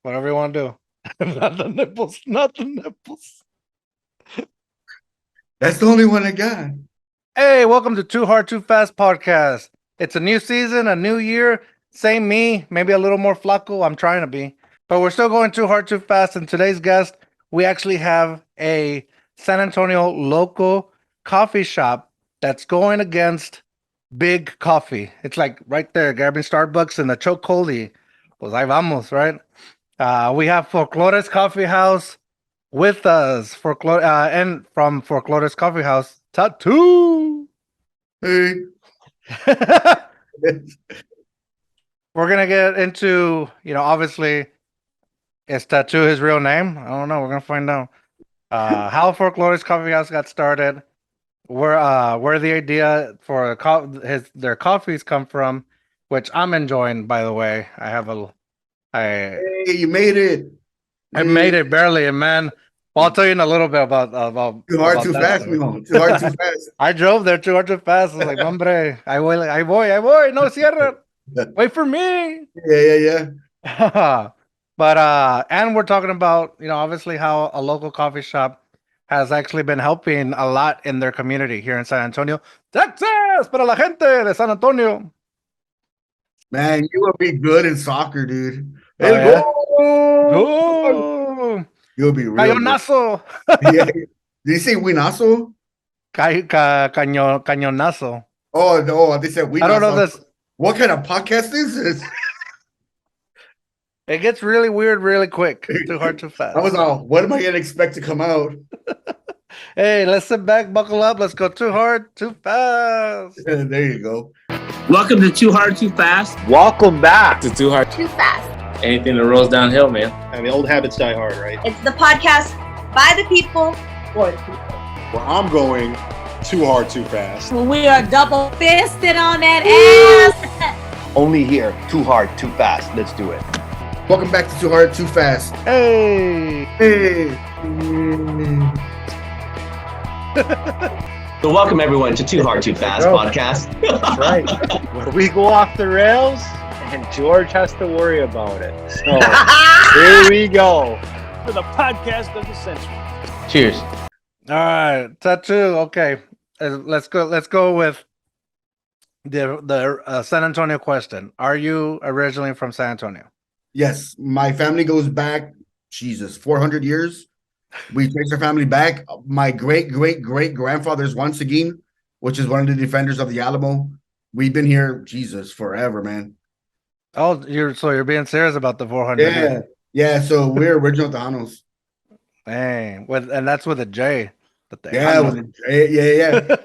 Whatever you want to do. Not the nipples. Not the nipples. That's the only one I got. Hey, welcome to Too Hard, Too Fast podcast. It's a new season, a new year. Same me, maybe a little more flaco. I'm trying to be. But we're still going too hard, too fast. And today's guest, we actually have a San Antonio local coffee shop that's going against big coffee. It's like right there, grabbing Starbucks and the chocolate. Pues ahí vamos, right? We have Folklores Coffee House with us, and from Folklores Coffee House, Tatu. Hey. We're gonna get into, obviously, is Tatu his real name? I don't know. We're gonna find out. How Folklores Coffee House got started, where the idea for their coffees come from, which I'm enjoying, by the way. I Hey, you made it. I made it barely, and man. Well, I'll tell you in a little bit about Too hard, about too that fast, story. mijo. Too hard, too fast. I drove there too hard too fast. I was like, hombre, I voy, no cierra. Wait for me. Yeah. But and we're talking about, obviously how a local coffee shop has actually been helping a lot in their community here in San Antonio, Texas, para la gente de San Antonio. Man, you will be good in soccer, dude. Oh, El yeah? gol! Go! You'll be real good. Cañonazo. Yeah. Did you say winazo? Cañonazo. Oh, no, they said winazo. I don't know this. What kind of podcast is this? It gets really weird really quick. Too hard, too fast. I was all, what am I going to expect to come out? Hey, let's sit back, buckle up. Let's go too hard, too fast. There you go. Welcome to Too Hard, Too Fast. Welcome back to Too Hard, Too Fast. Anything that rolls downhill, man. I mean, old habits die hard, right? It's the podcast by the people, for the people. Well, I'm going too hard, too fast. We are double fisted on that ass. Only here, too hard, too fast. Let's do it. Welcome back to Too Hard, Too Fast. Hey. So welcome everyone to Too Hard, Too Fast podcast. That's right. Where we go off the rails and George has to worry about it. So here we go. For the podcast of the century. Cheers. All right, Tatu. Okay, let's go. Let's go with the San Antonio question. Are you originally from San Antonio? Yes, my family goes back, 400 years. We trace our family back. My great-great-great-grandfather's Juan Seguin, which is one of the defenders of the Alamo. We've been here, forever, man. Oh, you're being serious about the 400 years. Yeah. So we're original Tejanos. Dang, and that's with a J. With a J.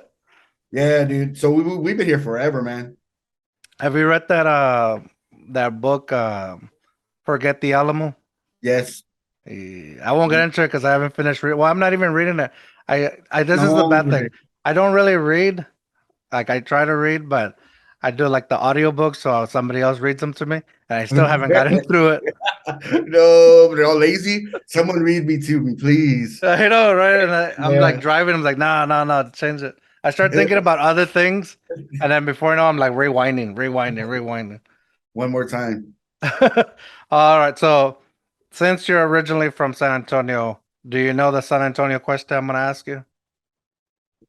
Yeah, dude. So we've been here forever, man. Have you read that book, Forget the Alamo? Yes. I won't get into it because I haven't finished reading. Well, I'm not even reading it. This is the bad thing. I don't really read. Like, I try to read, but I do like the audiobooks, so somebody else reads them to me, and I still haven't gotten through it. No, they're all lazy. Someone read me to me, please. I know, right? And I'm like driving. I'm like, no, change it. I start thinking about other things, and then before I know, I'm like rewinding. One more time. All right, so since you're originally from San Antonio, do you know the San Antonio question I'm going to ask you?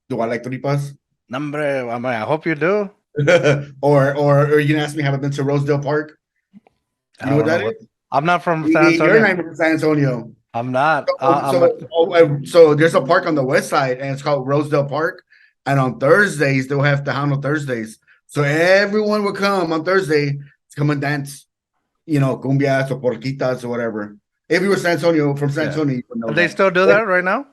Do I like tripas? Nombre, I hope you do. or you can ask me, have I been to Rosedale Park? You know what that is? I'm not from San Antonio. You're not from San Antonio. I'm not. So there's a park on the west side, and it's called Rosedale Park. And on Thursdays, they'll have Tejano Thursdays. So everyone would come on Thursday to come and dance. Cumbias or porquitas or whatever. If you were from San Antonio, you would know. They still do that right now?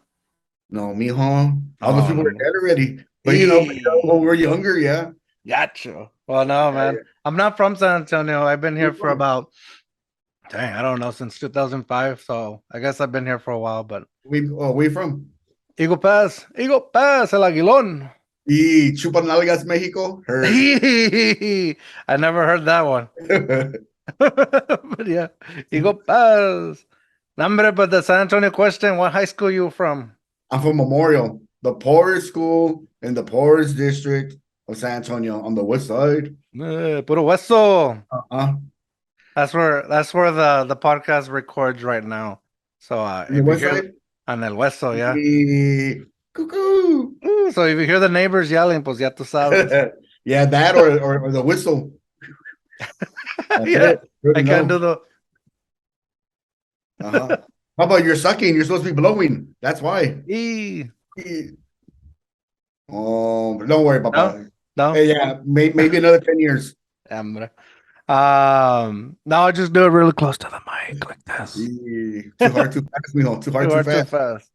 No, mijo. All those people are dead already. But when we were younger, yeah. Gotcha. Well, no, man. I'm not from San Antonio. I've been here for about, I don't know, since 2005. So I guess I've been here for a while. But where you from? Eagle Pass, El Aguilón. Y Chupan Nalgas, Mexico. I never heard that one. But yeah, Eagle Pass. Number, but the San Antonio question, what high school you from? I'm from Memorial, the poorest school in the poorest district of San Antonio on the west side. Puro hueso. That's where the podcast records right now. So On the if you west hear side? on el hueso, yeah. Cuckoo. So if you hear the neighbors yelling, pues ya tú sabes. Yeah, that or the whistle. That's Yeah, it. Good I to can't know. do the. Uh-huh. How about you're sucking? You're supposed to be blowing. That's why. E. Oh, but don't worry, No, Papa. no. Hey, yeah, maybe another 10 years. Hombre. Now I just do it really close to the mic like this. Too hard, too fast, mijo. Too hard, Too too hard, too fast. fast.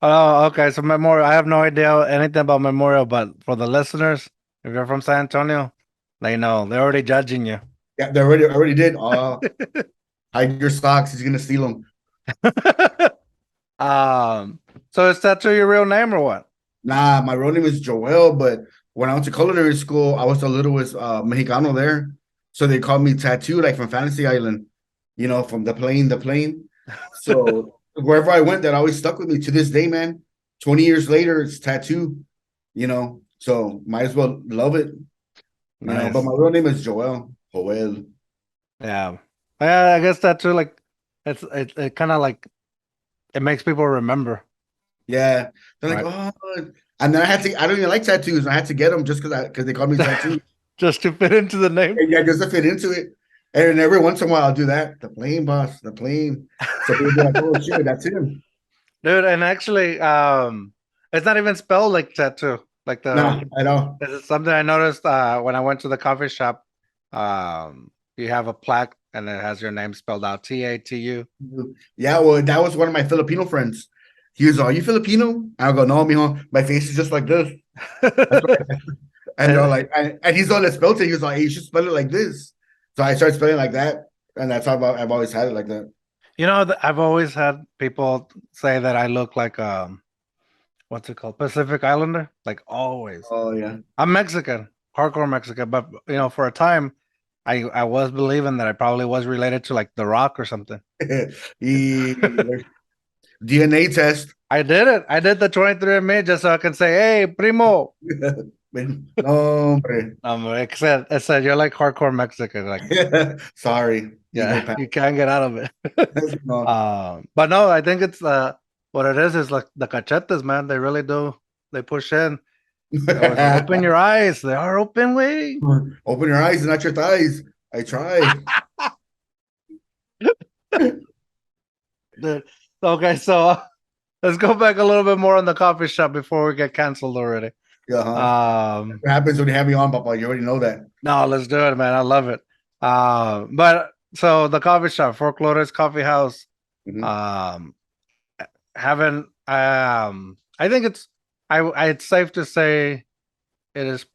Oh, okay. So Memorial, I have no idea anything about Memorial, but for the listeners, if you're from San Antonio, they know they're already judging you. Yeah, they already did. Hide your socks. He's gonna steal them. So is Tatu your real name or what? Nah, my real name is Joel, but when I went to culinary school, I was the littlest Mexicano there. So they called me Tattoo, like from Fantasy Island, from the plane. So wherever I went, that always stuck with me to this day, man. 20 years later, it's Tattoo, so might as well love it. Nice. But my real name is Joel. Yeah. I guess Tatu, like, it kind of like, it makes people remember. Yeah. They're like, Right. oh, and then I don't even like tattoos. I had to get them just because they called me Tattoo. Just to fit into the name. Yeah, just to fit into it. And every once in a while, I'll do that. The plane, boss, the plane. So people be like, oh, shit, that's him. Dude, and actually, it's not even spelled like Tattoo. Like Nah, I know. this is something I noticed when I went to the coffee shop. You have a plaque and it has your name spelled out Tatu. Yeah, well, that was one of my Filipino friends. He was, are you Filipino? I'll go, no, mijo. My face is just like this. And they're like, and he's all that spelled it. He was like, hey, you should spell it like this. So I started spelling like that. And that's how I've always had it like that. I've always had people say that I look like what's it called? Pacific Islander. Like always. Oh, yeah. I'm Mexican, hardcore Mexican, but for a time I was believing that I probably was related to like The Rock or something. DNA test. I did it. I did the 23andMe just so I can say, hey, primo. No, It said you're like hardcore Mexican. Like, sorry. yeah, you can't get out of it. No. But no, I think it's what it is like the cachetes, man. They really do. They push in. Open your eyes. They are open, way. Open your eyes and not your thighs. I try. Okay, so let's go back a little bit more on the coffee shop before we get canceled already. What happens when you have me on, Papa? You already know that. No, let's do it, man. I love it. But so the coffee shop, Folklores Coffee House, Mhm. I think it's safe to say it is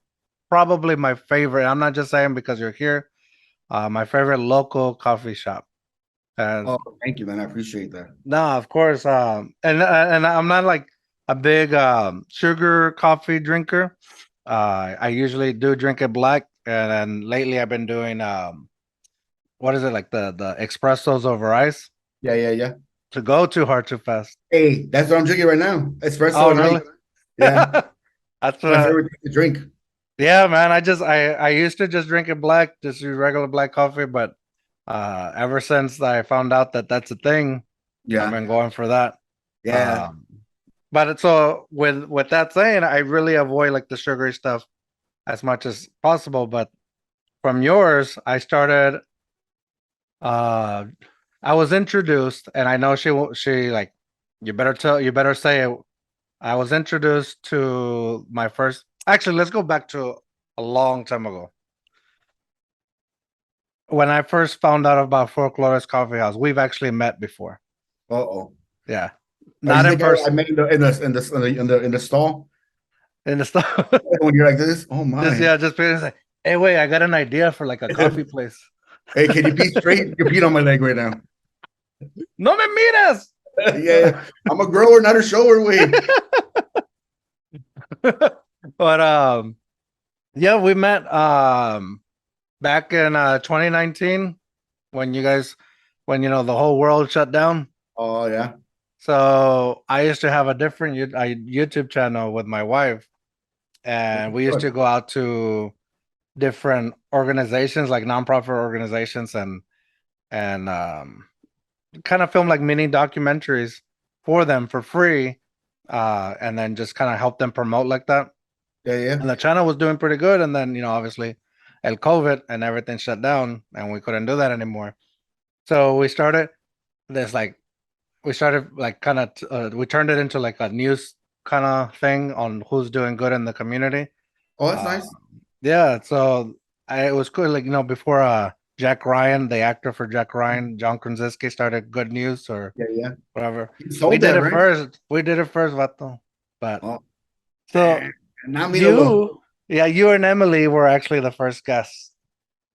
probably my favorite. I'm not just saying because you're here. My favorite local coffee shop. Oh, thank you, man. I appreciate that. No, of course. And I'm not like a big sugar coffee drinker. I usually do drink it black, and then lately I've been doing what is it, like the espressos over ice Yeah. to go too hard too fast. Hey, that's what I'm drinking right now. Espresso. Oh, and really? ice. Yeah, That's my favorite thing to drink. Yeah, man. I used to just drink it black, just use regular black coffee, but ever since I found out that that's a thing, I've been going for that. Yeah. But so with that saying, I really avoid like the sugary stuff as much as possible. But from yours, I started. I was introduced, and I know she like. You better say it. I was introduced to my first. Actually, let's go back to a long time ago. When I first found out about Folklores Coffee House, we've actually met before. Uh-oh. Yeah, Not not in person. I met in the stall. In the stuff. When you're like this, oh my. Just being like, hey, wait, I got an idea for like a coffee place. Hey, can you pee straight? You're peeing on my leg right now. No me miras. Yeah, I'm a grower, not a shower. Wait. But yeah, we met back in 2019 when the whole world shut down. Oh yeah. So I used to have a different YouTube channel with my wife, and we used to go out to different organizations, like nonprofit organizations, and and kind of film like mini documentaries for them for free, and then just kind of help them promote like that. Yeah, yeah. And the channel was doing pretty good, and then obviously, el COVID and everything shut down, and we couldn't do that anymore. So we started this like we turned it into like a news kind of thing on who's doing good in the community. Oh, that's nice. Yeah, so it was cool. Like before Jack Ryan, the actor for Jack Ryan, John Krasinski started Good News or Yeah. whatever. You sold We did that, it right? first. We did it first, Vato. But Oh, so not me. You, you and Emily were actually the first guests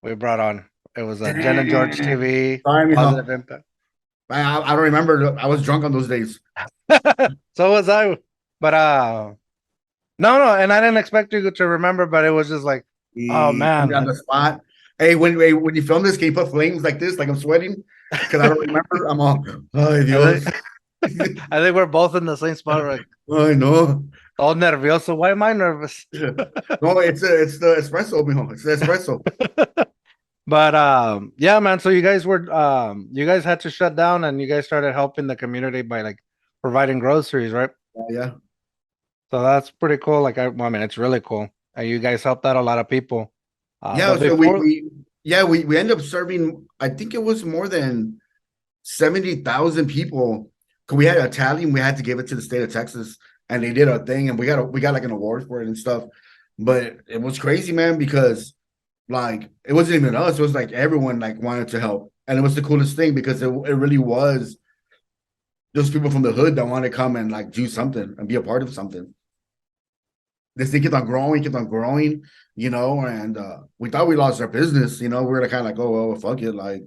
we brought on. It was a Jen and George TV, Sorry, Positive Impact. I don't remember. I was drunk on those days. So was I. But no, and I didn't expect you to remember, but it was just like, oh man, on the spot. Hey, when you film this, can you put flames like this, like I'm sweating? Because I don't remember. I'm all, ay Dios. I think we're both in the same spot, right? I know. All nervioso. Why am I nervous? No, it's the espresso, mijo. It's the espresso. But yeah, man. So you guys had to shut down, and you guys started helping the community by like providing groceries, right? Yeah. So that's pretty cool. Like I mean, it's really cool. And you guys helped out a lot of people. Yeah, but so before- we end up serving, I think it was more than 70,000 people. Cause we had a tally and we had to give it to the state of Texas, and they did a thing, and we got like an award for it and stuff. But it was crazy, man, because like it wasn't even us, it was like everyone like wanted to help. And it was the coolest thing because it really was those people from the hood that want to come and like do something and be a part of something. This thing kept on growing, and we thought we lost our business, we were kind of like, oh, well, fuck it, like,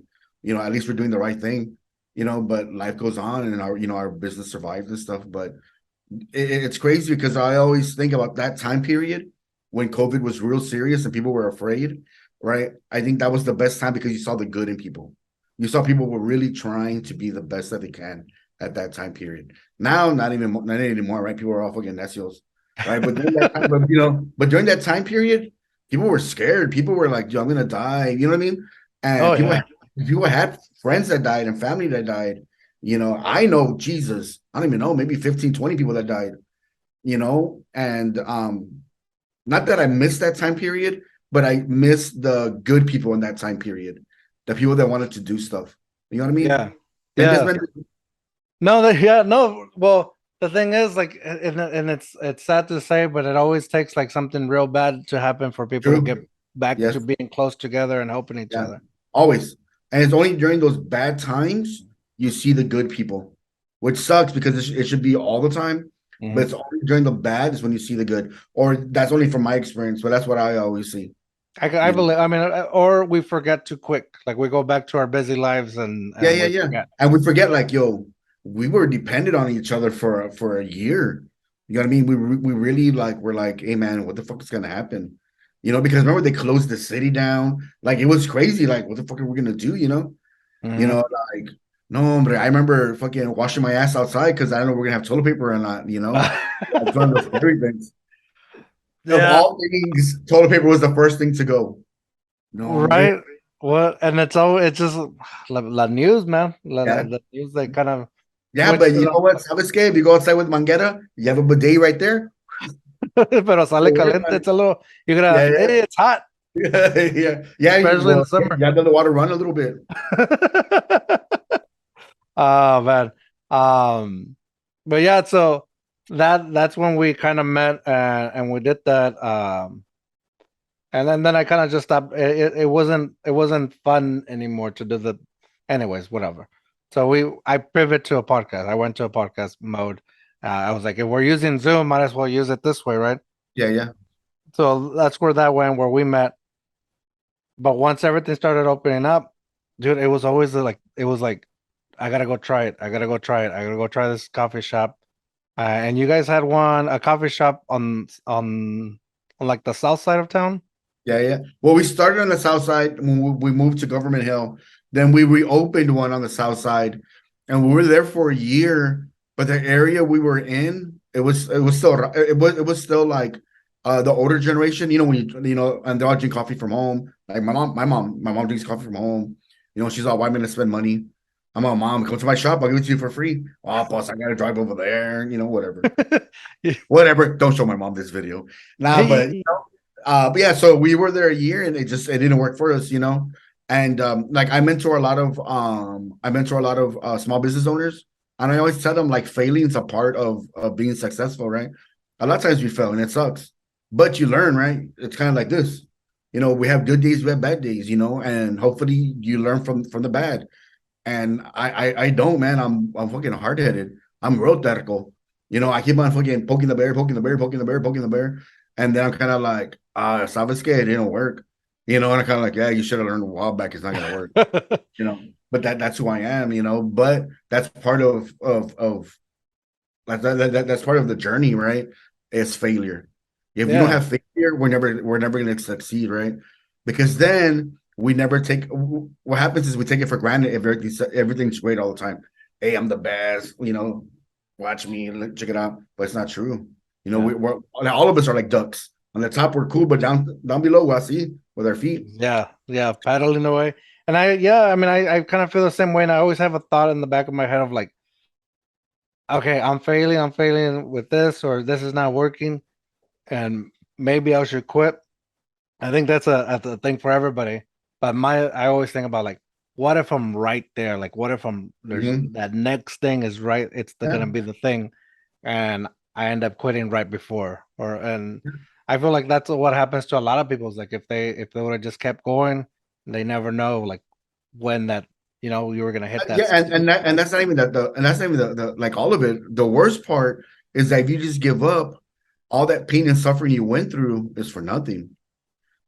at least we're doing the right thing, but life goes on, and our business survives and stuff. But it's crazy because I always think about that time period when COVID was real serious and people were afraid, right? I think that was the best time because you saw the good in people. You saw people were really trying to be the best that they can at that time period. Now, not anymore, right? People are all fucking necios. Right, but during that time, during that time period, people were scared. People were like, "Yo, I'm gonna die." You know what I mean? And people had friends that died and family that died. I know Jesus. I don't even know, maybe 15, 20 people that died. And not that I missed that time period, but I missed the good people in that time period, the people that wanted to do stuff. You know what I mean? Yeah. Well, the thing is, like, and it's sad to say, but it always takes like something real bad to happen for people to get back to being close together and helping each other. Always. And it's only during those bad times you see the good people, which sucks because it should be all the time. Mm-hmm. But it's only during the bad is when you see the good, or that's only from my experience. But that's what I always see. I believe. I mean, or we forget too quick. Like we go back to our busy lives and forget. And we forget, like, yo, we were dependent on each other for a year. You know what I mean? We really we're like, hey man, what the fuck is gonna happen? Because remember they closed the city down. Like it was crazy. Like what the fuck are we gonna do? Mm-hmm. Like no, hombre. I remember fucking washing my ass outside because I don't know if we're gonna have toilet paper or not. It's one of those scary things. Of all things, toilet paper was the first thing to go. No, right? Man. Well, and it's just la news, man. The news, they kind of. Yeah, but you know what? ¿Sabes qué? If you go outside with manguera, you have a bidet right there. Pero sale caliente. It's a little. You're gonna. Hey, it's hot. Yeah. Especially in the summer. You have to let the water run a little bit. Oh man. But yeah, so that's when we kind of met, and we did that. And then I kind of just stopped. It wasn't fun anymore to do the. Anyways, whatever. So I pivot to a podcast. I went to a podcast mode. I was like, if we're using Zoom, might as well use it this way, right? Yeah. So that's where that went, where we met. But once everything started opening up, dude, it was always like, I gotta go try it. I gotta go try this coffee shop. And you guys had a coffee shop on like the south side of town. Yeah. Well, we started on the south side when we moved to Government Hill. Then we reopened one on the south side, and we were there for a year. But the area we were in, it was still like the older generation. When and they're all drinking coffee from home. Like my mom drinks coffee from home. You know, she's all, why am I gonna spend money? I'm all, mom, come to my shop. I'll give it to you for free. Oh, boss, I gotta drive over there. You know, whatever. Whatever. Don't show my mom this video. Nah, but yeah, so we were there a year and it didn't work for us, you know. And like I mentor a lot of small business owners, and I always tell them like failing is a part of being successful, right? A lot of times we fail and it sucks, but you learn, right? It's kind of like this, you know. We have good days, we have bad days, you know, and hopefully you learn from the bad. And I don't, man. I'm fucking hard headed. I'm real theoretical. You know, I keep on fucking poking the bear, poking the bear, poking the bear, poking the bear, and then I'm kind of like, sabes que it didn't work. You know, and I'm kind of like, yeah, you should have learned a while back. It's not gonna work. You know, but that's who I am. You know, but that's part of that's part of the journey, right? It's failure. If you don't have failure, we're never gonna succeed, right? Because then we never take. What happens is we take it for granted if everything's great all the time. Hey, I'm the best. You know, watch me, check it out. But it's not true. You know, we're all of us are like ducks. On the top, we're cool, but down below, we'll see with our feet. Yeah, paddling away. And I kind of feel the same way. And I always have a thought in the back of my head of like, okay, I'm failing with this, or this is not working, and maybe I should quit. I think that's a thing for everybody. But I always think about like, what if I'm right there? Like, what if that next thing is right? It's gonna be the thing, and I end up quitting right before. I feel like that's what happens to a lot of people. Is like if they would have just kept going, they never know like when that you were gonna hit that. And that's not even the like all of it. The worst part is that if you just give up, all that pain and suffering you went through is for nothing.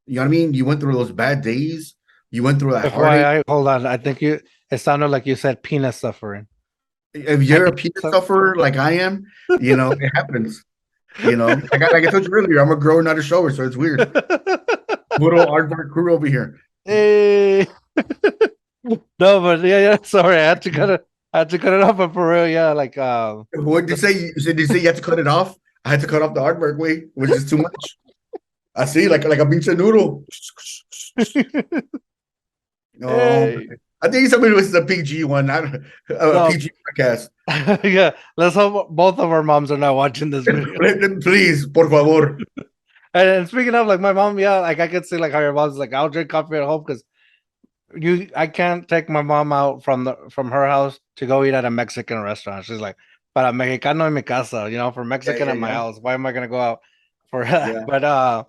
You know what I mean? You went through those bad days. You went through that heartache. Hold on. I think it sounded like you said penis suffering. If you're a penis sufferer like I am, you know, it happens. You know, like I told you earlier, I'm a grower, not a shower, so it's weird. Little aardvark crew over here. Hey. No, but yeah. Sorry, I had to cut it off. But for real, yeah. Like, what did you say? Did you say you had to cut it off? I had to cut off the aardvark way, which is too much. I see, like a pinche noodle. Hey. I think somebody was the PG one, not a PG podcast. Yeah, let's hope both of our moms are not watching this video. Please, por favor. And speaking of, like my mom, yeah, like I could see like how your mom's like, I'll drink coffee at home because I can't take my mom out from her house to go eat at a Mexican restaurant. She's like, para mexicano en mi casa, for Mexican at my house. Why am I gonna go out for that? Yeah. But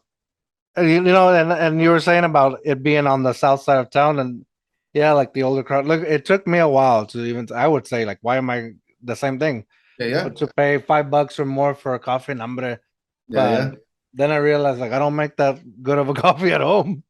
and you were saying about it being on the south side of town, and yeah, like the older crowd. Look, it took me a while to even. I would say like, why am I the same thing? Yeah. To pay $5 or more for a coffee, hombre. But then I realized like I don't make that good of a coffee at home.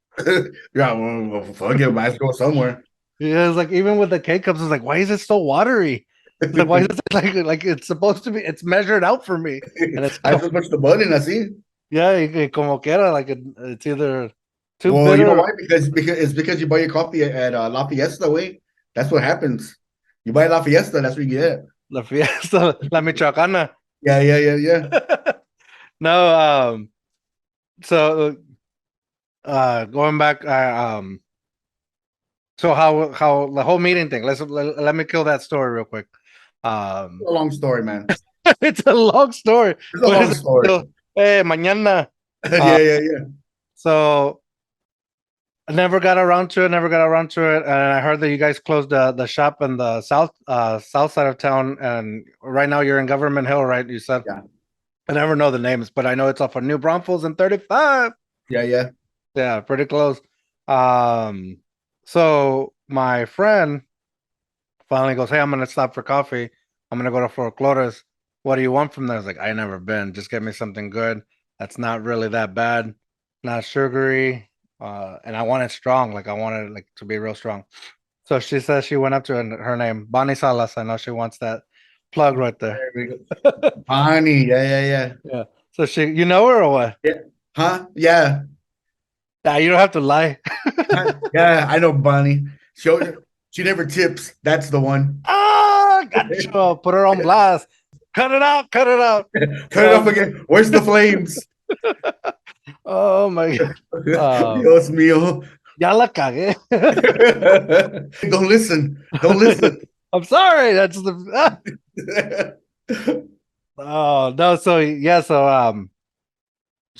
Yeah, well, fuck it, might go somewhere. Yeah, it's like even with the K cups, it's like, why is it so watery? It's like, why is it like it's supposed to be? It's measured out for me, and it's I just push the button. I see. Yeah, como quiera, like it's either too bitter. Well, you know why? Because you buy your coffee at La Fiesta, way. That's what happens. You buy La Fiesta, that's what you get. La Fiesta, La Michoacana. Yeah. No, so going back, so how the whole meeting thing? Let me kill that story real quick. It's a long story, man. It's a long story. It's a long story. Still, hey, mañana. Yeah. So I never got around to it, and I heard that you guys closed the shop in the south side of town, and right now you're in Government Hill, right? You said. Yeah. I never know the names, but I know it's off of New Braunfels and 35. Yeah, pretty close. So my friend finally goes, hey, I'm gonna stop for coffee. I'm gonna go to Folklores. What do you want from there? I was like, I never been. Just get me something good. That's not really that bad. Not sugary. And I want it strong. Like I want it like to be real strong. So she says she went up to her name, Bonnie Salas. I know she wants that plug right there. Bonnie, yeah. So you know her or what? Yeah. Huh? Yeah. Nah, you don't have to lie. Yeah, I know Bonnie. She never tips. That's the one. Gotcha. Put her on blast. Cut it out. Cut it off again. Where's the flames? Oh my God. Dios mío. Ya la cagué. Don't listen. Don't listen. I'm sorry. That's the. Oh no. So yeah. So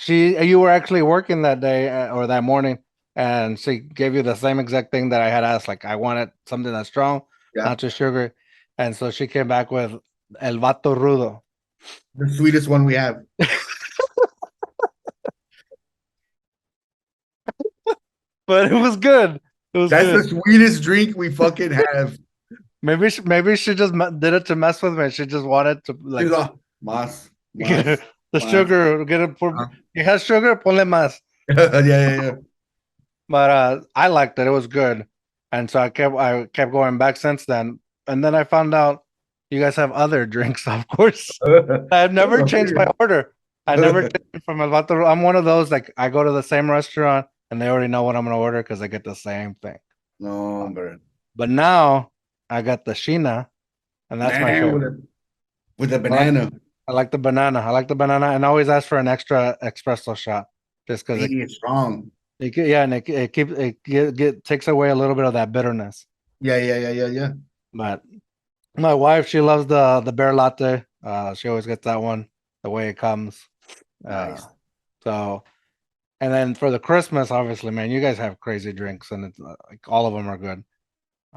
you were actually working that day or that morning, and she gave you the same exact thing that I had asked. Like I wanted something that's strong, Yeah. not too sugary, and so she came back with el vato rudo. The sweetest one we have. But it was good. It was That's good. the sweetest drink we fucking have. Maybe she just did it to mess with me. She just wanted to like She's all, mas, get mas, the mas. sugar. Get it for. Uh-huh. It has sugar. Ponle más. Yeah. But I liked it. It was good, and so I kept going back since then. And then I found out you guys have other drinks, of course. I've never changed my order. I never changed from El Vato. I'm one of those like I go to the same restaurant and they already know what I'm gonna order because I get the same thing. No, bro. But now I got the Sheena, and that's my Man, favorite. with the banana. I like the banana. I like the banana, and I always ask for an extra espresso shot just because It's strong. and it keeps takes away a little bit of that bitterness. Yeah. But my wife, she loves the bear latte. She always gets that one the way it comes. Nice. So, and then for the Christmas, obviously, man, you guys have crazy drinks, and it's like all of them are good.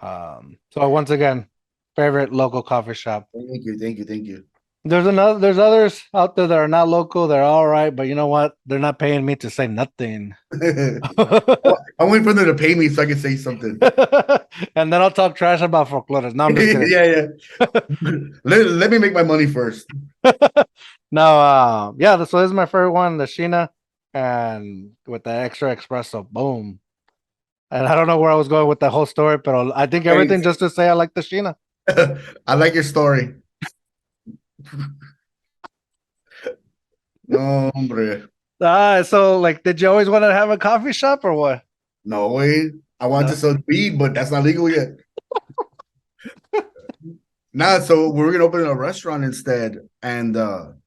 So once again, favorite local coffee shop. Thank you. There's others out there that are not local. They're all right, but you know what? They're not paying me to say nothing. I'm waiting for them to pay me so I can say something. And then I'll talk trash about Folklores. No, I'm just kidding. Yeah. Let me make my money first. No, yeah, so this is my favorite one, the Sheena, and with the extra espresso, boom. And I don't know where I was going with the whole story, but I think everything just to say I like the Sheena. I like your story. No, hombre. So like, did you always want to have a coffee shop or what? No way. I want to sell weed, but that's not legal yet. Nah, so we're gonna open a restaurant instead, and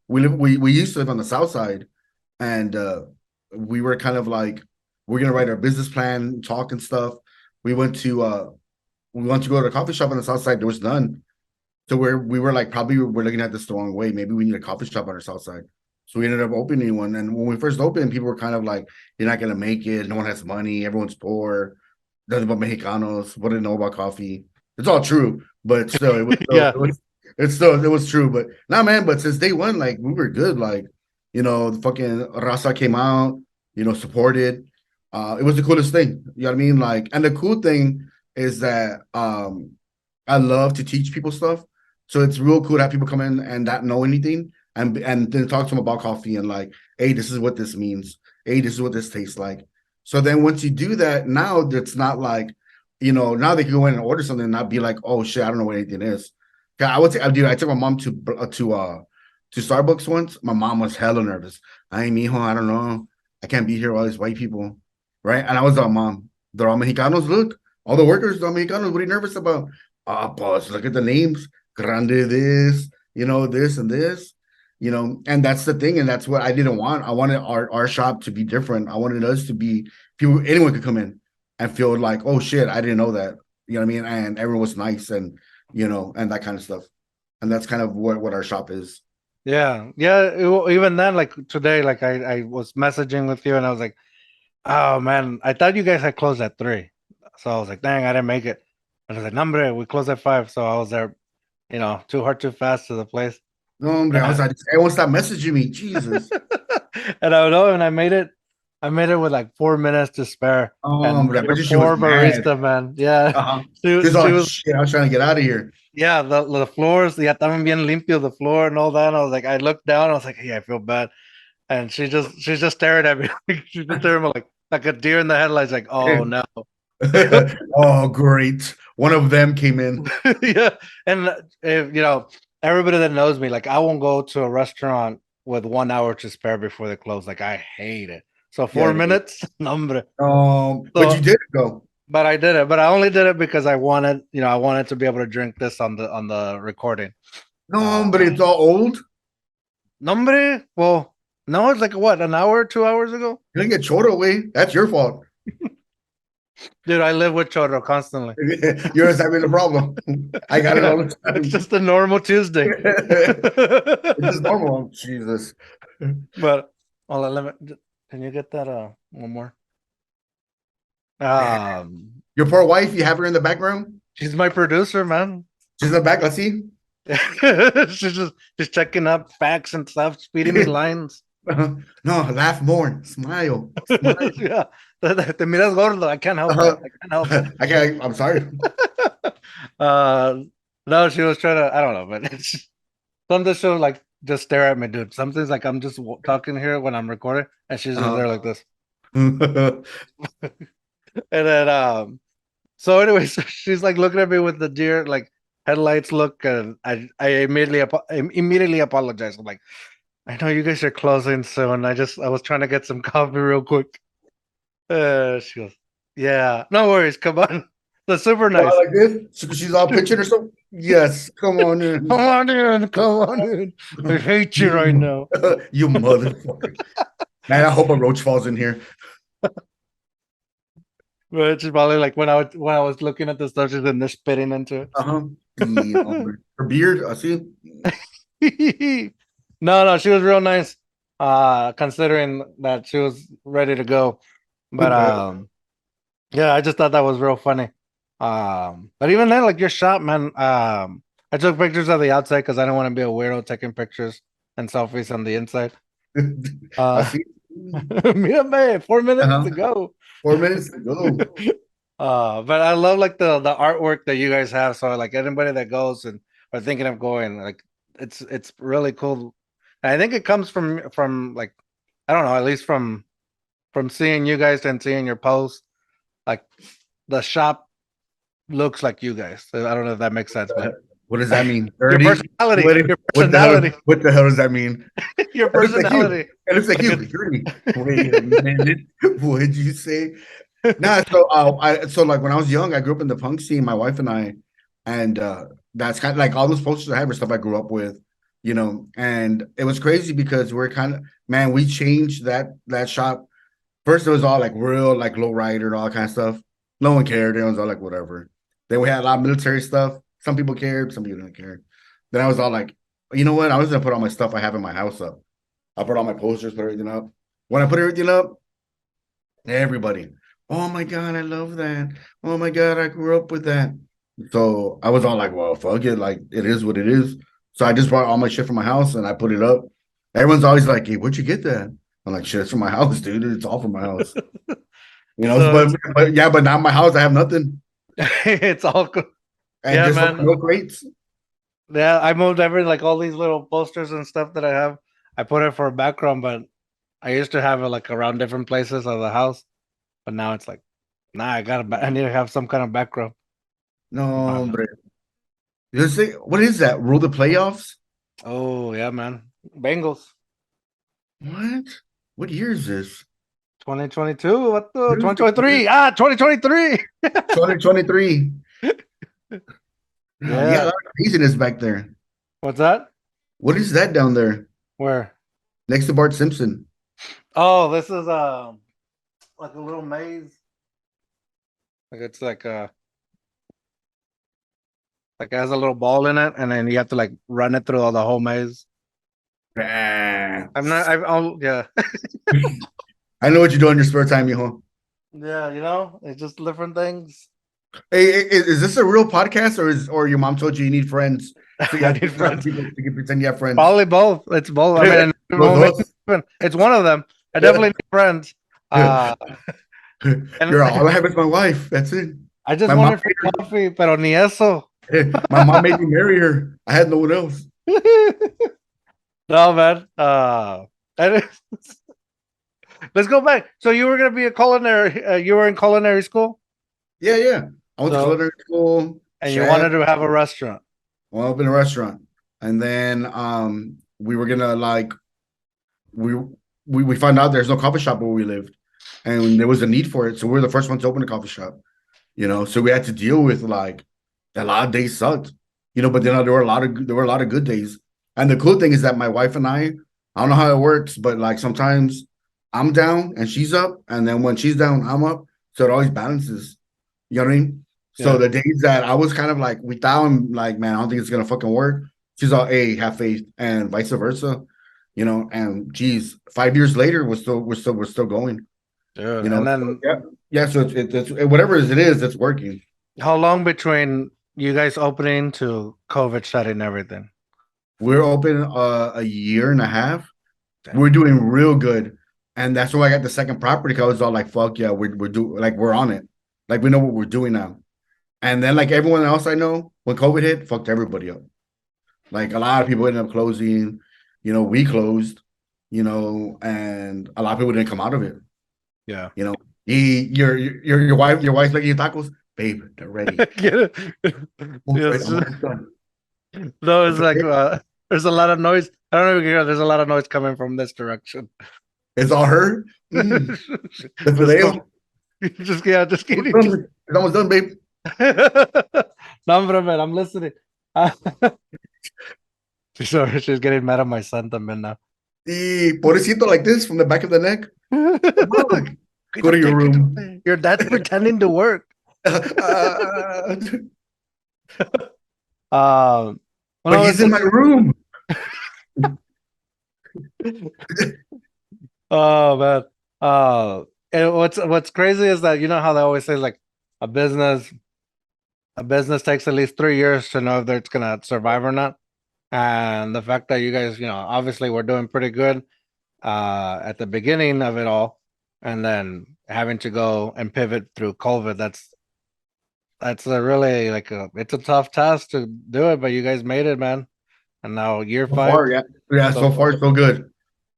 we used to live on the south side, and we were kind of like we're gonna write our business plan, talk and stuff. We went to go to a coffee shop on the south side. There was none, so we were like probably we're looking at this the wrong way. Maybe we need a coffee shop on our south side. So we ended up opening one, and when we first opened, people were kind of like, "You're not gonna make it. No one has money. Everyone's poor. Nothing but Mexicanos. What do they know about coffee?" It's all true, but still, it was true. But nah, man. But since day one, like we were good. Like, the fucking Raza came out, supported. It was the coolest thing. You know what I mean? Like, and the cool thing is that I love to teach people stuff. So it's real cool to have people come in and not know anything and then talk to them about coffee and like, hey, this is what this means. Hey, this is what this tastes like. So then once you do that, now it's not like, now they can go in and order something and not be like, oh shit, I don't know what anything is. I took my mom to Starbucks once. My mom was hella nervous. Ay, mijo, I don't know. I can't be here with all these white people. Right. And I was like, Mom, they're all Mexicanos. Look, all the workers are Mexicanos. What are you nervous about? Boss, look at the names. Grande this, this and this, and that's the thing. And that's what I didn't want. I wanted our shop to be different. I wanted us to be people, anyone could come in and feel like, oh shit, I didn't know that. You know what I mean? And everyone was nice and, and that kind of stuff. And that's kind of what our shop is. Yeah. Even then, like today, like I was messaging with you and I was like, oh man, I thought you guys had closed at 3. So I was like, dang, I didn't make it. I was like, no, we closed at 5. So I was there, too hard, too fast to the place. No, I was like, everyone stopped messaging me. Jesus. And I know, and I made it with like 4 minutes to spare. Oh, and poor barista, man. Yeah. Uh-huh. She was shit, I was trying to get out of here. Yeah, the floors, ya estaban bien limpio, the floor and all that. And I was like, I looked down, I was like, hey, I feel bad. And she's just staring at me. She's just staring at me like a deer in the headlights, like, oh no. Oh, great. One of them came in. Yeah. And everybody that knows me, like I won't go to a restaurant with 1 hour to spare before they close. Like I hate it. So 4 minutes, nombre. But you did go. But I did it. But I only did it because I wanted to be able to drink this on the recording. No, but it's all old. Nombre, well, no, it's like what, an hour, 2 hours ago? You didn't get chorro away. That's your fault. Dude, I live with chorro constantly. You're having a problem. I got it all the time. It's just a normal Tuesday. It's just normal. Jesus. But hold on, can you get that one more? Your poor wife, you have her in the background? She's my producer, man. She's in the back. Let's see. She's checking up facts and stuff, speeding me lines. No, laugh more. Smile. Smile. Yeah. Te miras gordo. I can't help it. I can't help it. I'm sorry. No, she was trying to, I don't know, but some of the show like just stare at me, dude. Something's like I'm just talking here when I'm recording, and she's just there like this. And then so anyways, she's like looking at me with the deer like headlights look, and I immediately apologize. I'm like, I know you guys are closing soon. I was trying to get some coffee real quick. She goes, yeah, no worries, come on. That's super nice. Like this? She's all pitching or something? Yes, come on in. Come on in. I hate you right now. You motherfucker. Man, I hope a roach falls in here. But it's probably like when I was looking at the stuff, she's in there spitting into it. Her beard, I see. No, she was real nice. Considering that she was ready to go. But yeah, I just thought that was real funny. But even then, like your shop, man, I took pictures of the outside because I didn't want to be a weirdo taking pictures and selfies on the inside. Mírame, 4 minutes to go. 4 minutes to go. But I love like the artwork that you guys have. So like anybody that goes and are thinking of going, like it's really cool. And I think it comes from like, I don't know, at least from seeing you guys and seeing your posts, like the shop looks like you guys. I don't know if that makes sense, but what does that mean? Your personality. Your personality. What the hell does that mean? Your personality. It looks like you. Dirty. Wait a minute. What did you say? Nah, so like when I was young, I grew up in the punk scene, my wife and I, and that's kind of like all those posters I have are stuff I grew up with, you know, and it was crazy because we're kind of, man, we changed that shop. First, it was all like real, like low rider and all that kind of stuff. No one cared. It was all like whatever. Then we had a lot of military stuff. Some people cared, some people didn't care. Then I was all like, you know what? I was gonna put all my stuff I have in my house up. I put all my posters, put everything up. When I put everything up, everybody, oh my God, I love that. Oh my God, I grew up with that. So I was all like, well, fuck it. Like, it is what it is. So I just brought all my shit from my house and I put it up. Everyone's always like, hey, where'd you get that? I'm like, shit, it's from my house, dude. It's all from my house. You know, but now my house, I have nothing. It's all good. And yeah, just man. no crates. Yeah, I moved like all these little posters and stuff that I have. I put it for a background, but I used to have it like around different places of the house. But now it's like, nah, I need to have some kind of background. No, but you say, what is that? Rule the playoffs? Oh yeah, man. Bengals. What year is this? 2022. What the 2023? 2023. 2023. Yeah, a lot of craziness back there. What's that? What is that down there? Where? Next to Bart Simpson. Oh, this is like a little maze. Like it's like it has a little ball in it, and then you have to like run it through the whole maze. Yeah. Yeah. I know what you do in your spare time, mijo. Yeah, you know, it's just different things. Hey, is this a real podcast, or your mom told you need friends? So you I have need friends. people to pretend you have friends. Probably both. It's both. I mean, it's one of them. I definitely need friends. You're all I have is my wife. That's it. I just wanted for coffee, pero ni eso. My mom made me marry her. I had no one else. No, man. Let's go back. So you were gonna be a culinary. You were in culinary school. Yeah. I went to culinary school, and you wanted to have a restaurant. Well, open a restaurant, and then we were gonna like we found out there's no coffee shop where we lived, and there was a need for it, so we were the first ones to open a coffee shop. You know, so we had to deal with like a lot of days sucked. You know, but then there were a lot of good days. And the cool thing is that my wife and I don't know how it works, but like sometimes I'm down and she's up, and then when she's down, I'm up. So it always balances. You know what I mean? So Yeah. the days that I was kind of like, we thought I'm like, man, I don't think it's gonna fucking work. She's all, hey, have faith, and vice versa. You know, and geez, 5 years later, we're still going. Dude, You know, and then yeah. So it's whatever it is, it's working. how long between you guys opening to COVID shutting everything? We're open a year and a half. Damn. We're doing real good, and that's why I got the second property. Cause I was all like, "Fuck yeah, we're on it. Like we know what we're doing now." And then like everyone else I know, when COVID hit, fucked everybody up. Like a lot of people ended up closing. You know, we closed. You know, and a lot of people didn't come out of it. Yeah. You know, your wife's making tacos, babe. They're ready. Get it? Yes. I'm almost done. No, it's like there's a lot of noise. I don't know if you can hear. There's a lot of noise coming from this direction. It's all her. Mm. The filet. Just kidding. It's almost done, babe. No, man, I'm listening. She's getting mad at my son también now. Pobrecito like this from the back of the neck. Look, go to your room. Your dad's pretending to work. But he's in my room. Oh man. And what's crazy is that you know how they always say like a business takes at least 3 years to know if it's gonna survive or not. And the fact that you guys, you know, obviously we're doing pretty good at the beginning of it all, and then having to go and pivot through COVID, that's a really it's a tough task to do it, but you guys made it, man. And now year So 5. far, yeah. So far, so good.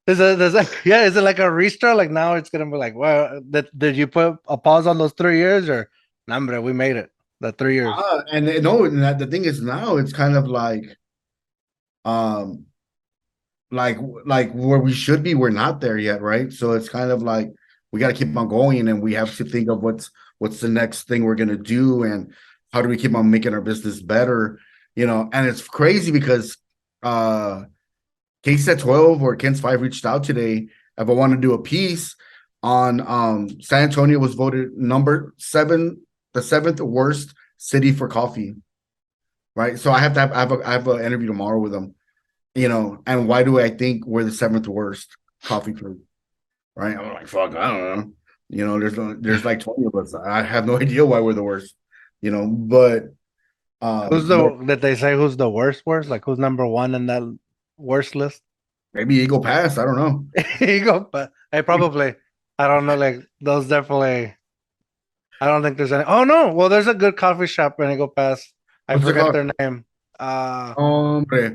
Is it like a restart? Like now it's gonna be like, well, did you put a pause on those 3 years or number? We made it. The 3 years. And no, the thing is now it's kind of like where we should be, we're not there yet, right? So it's kind of like we got to keep on going, and we have to think of what's the next thing we're gonna do, and how do we keep on making our business better, you know? And it's crazy because Case at 12 or Ken's 5 reached out today if I want to do a piece on San Antonio was voted number 7, the 7th worst city for coffee, right? So I have an interview tomorrow with them, you know, and why do I think we're the 7th worst coffee crew, right? I'm like, fuck, I don't know. You know, there's like 20 of us. I have no idea why we're the worst, you know, but did they say who's the worst? Like who's number 1 in that worst list? Maybe Eagle Pass. I don't know. Eagle Pass. Hey, probably. I don't know. Like those definitely. I don't think there's any. Oh no. Well, there's a good coffee shop in Eagle Pass. I forget their name.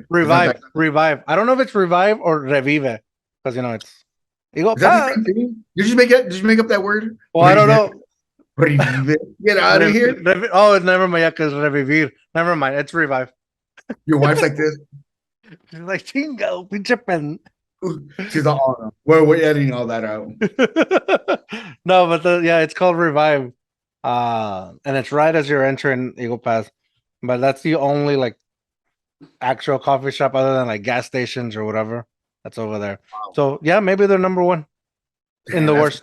Revive. I don't know if it's Revive or Revive because you know it's Eagle Pass. Did you make up that word? Well, I don't know. Get out of here. Oh, never mind. Yeah, because Revivir. Never mind. It's Revive. Your wife's like this. She's like, Chingo, pinche pen. She's like, oh, no. We're editing all that out. No, but it's called Revive. And it's right as you're entering Eagle Pass. But that's the only like actual coffee shop other than like gas stations or whatever that's over there. Wow. So yeah, maybe they're number 1 in the worst.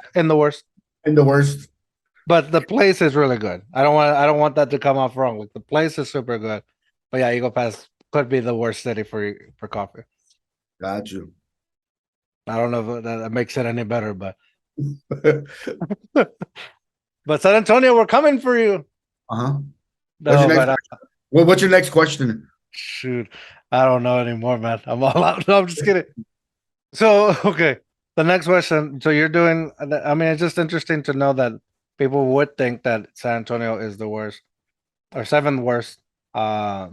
But the place is really good. I don't want that to come off wrong. Like the place is super good. But yeah, Eagle Pass could be the worst city for coffee. Got you. I don't know if that makes it any better, but but San Antonio, we're coming for you. No, what's your next question? Shoot, I don't know anymore, man. I'm all out. No, I'm just kidding. So, okay, the next question. So you're doing. I mean, it's just interesting to know that people would think that San Antonio is the worst or 7th worst. But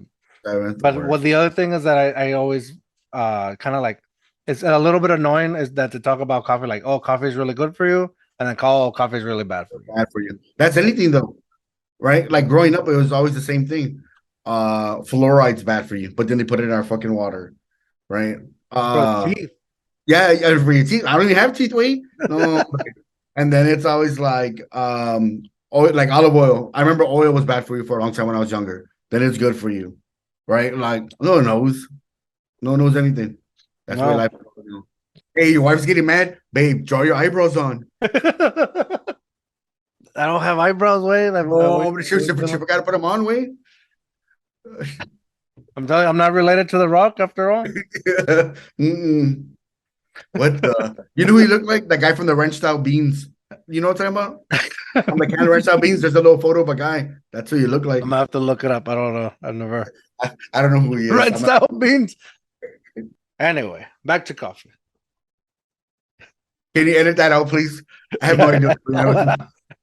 what the other thing is that I always kind of like. It's a little bit annoying is that to talk about coffee like, oh, coffee is really good for you, and then coffee is really bad for you. That's anything though, right? Like growing up, it was always the same thing. Fluoride's bad for you, but then they put it in our fucking water, right? Teeth. Yeah, for your teeth. I don't even have teeth, Wayne. No. And then it's always like like olive oil. I remember oil was bad for you for a long time when I was younger. Then it's good for you, right? Like no one knows anything. That's why life. Hey, your wife's getting mad, babe. Draw your eyebrows on. I don't have eyebrows, Wade. Oh, but she forgot to put them on, Wade. I'm telling you, I'm not related to The Rock after all. Mm-mm. What the? You know who he looked like? That guy from the Ranch Style Beans. You know what I'm talking about? On the can of Ranch Style Beans, there's a little photo of a guy. That's who you look like. I'm gonna have to look it up. I don't know. I've never I don't know who he is. red I'm style beans. Anyway, back to coffee. Can you edit that out, please? I have no idea.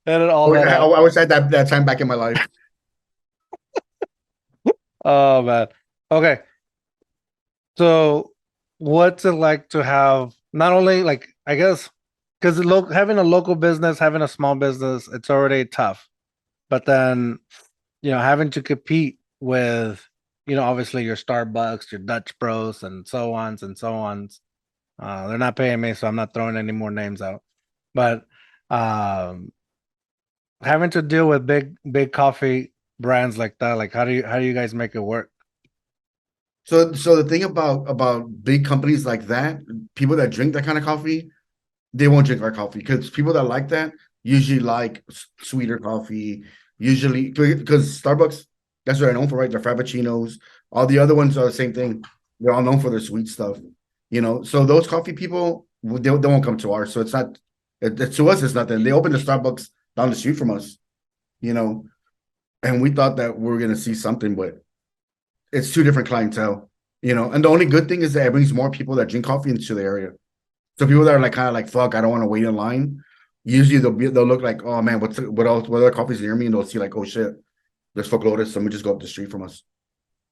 Edit all that out. I wish I had that time back in my life. Oh man. Okay. So what's it like to have not only like I guess because having a local business, having a small business, it's already tough. But then, having to compete with, obviously your Starbucks, your Dutch Bros, and so ons and so ons. They're not paying me, so I'm not throwing any more names out. But having to deal with big coffee brands like that, like how do you guys make it work? So the thing about big companies like that, people that drink that kind of coffee, they won't drink our coffee because people that like that usually like sweeter coffee. Usually, because Starbucks, that's what they're known for, right? Their frappuccinos. All the other ones are the same thing. They're all known for their sweet stuff, So those coffee people, they won't come to ours. So it's not to us. It's nothing. They opened the Starbucks down the street from us, and we thought that we were gonna see something, but it's two different clientele, And the only good thing is that it brings more people that drink coffee into the area. So people that are like kind of like, fuck, I don't want to wait in line. Usually they'll look like, oh man, what other coffees near me, and they'll see like, oh shit, there's Folklores. Somebody just go up the street from us.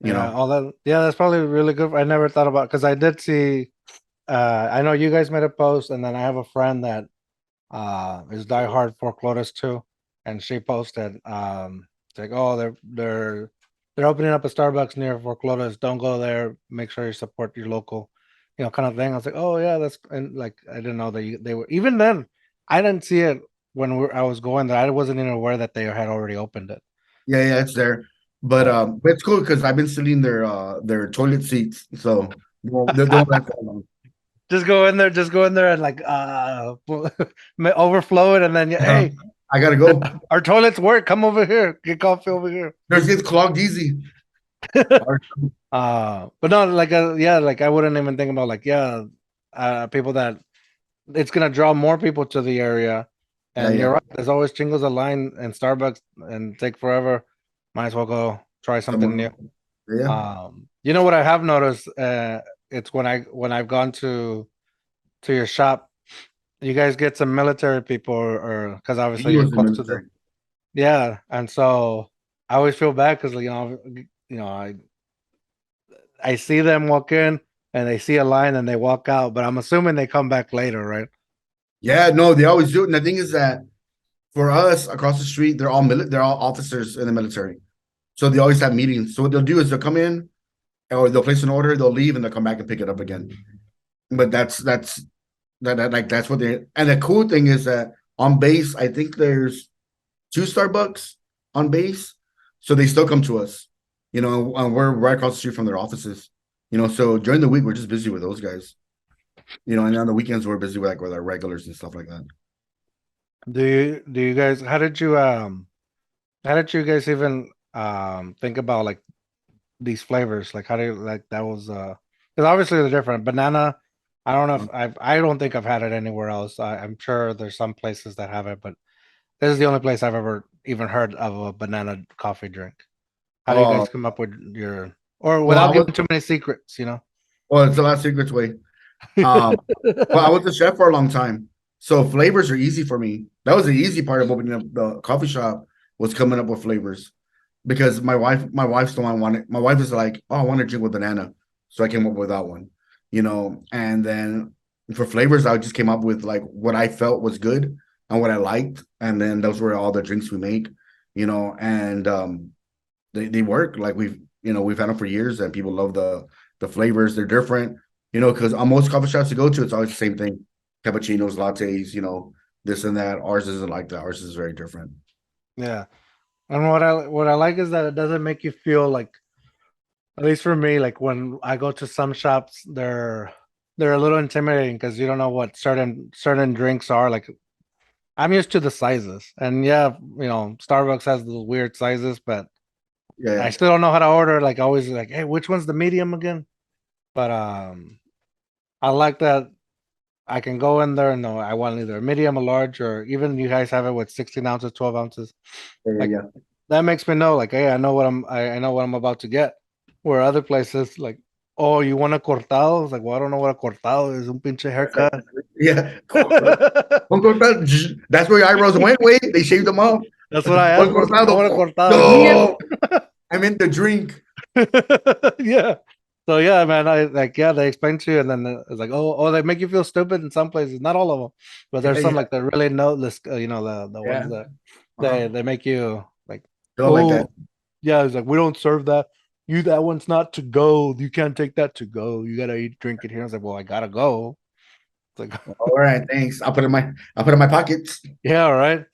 All that. Yeah, that's probably really good. I never thought about because I did see. I know you guys made a post, and then I have a friend that is diehard Folklores too, and she posted it's like, oh, they're opening up a Starbucks near Folklores. Don't go there. Make sure you support your local, kind of thing. I was like, oh yeah, that's and like I didn't know that they were even then. I didn't see it when I was going there. I wasn't even aware that they had already opened it. Yeah, it's there. But it's cool because I've been sitting their toilet seats, so they don't last that long. Just go in there and like overflow it, and then hey, I gotta go. Our toilets work. Come over here, get coffee over here. There's gets clogged easy. But no, like like I wouldn't even think about like people that it's gonna draw more people to the area. And you're right. There's always chingos a line in Starbucks and take forever. Might as well go try something new. Yeah. You know what I have noticed? It's when I've gone to your shop, you guys get some military people, or because obviously you're close to them. Yeah, and so I always feel bad because I see them walk in and they see a line and they walk out, but I'm assuming they come back later, right? Yeah, no, they always do. And the thing is that for us across the street, they're all officers in the military. So they always have meetings. So what they'll do is they'll come in or they'll place an order, they'll leave, and they'll come back and pick it up again. But that's what they, and the cool thing is that on base, I think there's 2 Starbucks on base. So they still come to us, and we're right across the street from their offices, so during the week, we're just busy with those guys, and on the weekends, we're busy with our regulars and stuff like that. Do you guys, how did you guys even think about like these flavors? Like how do you like that was because obviously they're different. Banana, I don't know if I don't think I've had it anywhere else. I'm sure there's some places that have it, but this is the only place I've ever even heard of a banana coffee drink. How do you guys come up with your, or without giving too many secrets, Well, it's a lot of secrets way. Well, I was a chef for a long time, so flavors are easy for me. That was the easy part of opening up the coffee shop, was coming up with flavors, because my wife's the one I wanted. My wife is like, oh, I want to drink with banana, so I came up with that one, and then for flavors, I just came up with like what I felt was good and what I liked, and then those were all the drinks we make, and they work. Like we've had them for years, and people love the flavors. They're different, because on most coffee shops you go to, it's always the same thing: cappuccinos, lattes, this and that. Ours isn't like that. Ours is very different. Yeah, and what I like is that it doesn't make you feel like, at least for me, like when I go to some shops, they're a little intimidating because you don't know what certain drinks are. Like I'm used to the sizes, and yeah, Starbucks has those weird sizes, but Yeah. I still don't know how to order. Like, always, like, hey, which one's the medium again? But I like that I can go in there and know I want either a medium, a large, or even you guys have it with 16 ounces, 12 ounces. Like, Yeah. that makes me know, like, hey, I know what I know what I'm about to get. Where other places, like, oh, you want a cortado? It's like, well, I don't know what a cortado is. Un pinche haircut. Yeah. That's where your eyebrows went. Wait, they shaved them off. That's what I One asked for. I cortado. want a cortado. No, I meant the drink. Yeah. So yeah, man, they explain to you, and then it's like, oh, they make you feel stupid in some places, not all of them, but there's some like that really noteless, the ones that they make you like, Don't like that. yeah, it's like, we don't serve that. That one's not to go. You can't take that to go. You gotta drink it here. I was like, well, I gotta go. It's like, All right, thanks. I'll put it in my pockets. yeah, all right.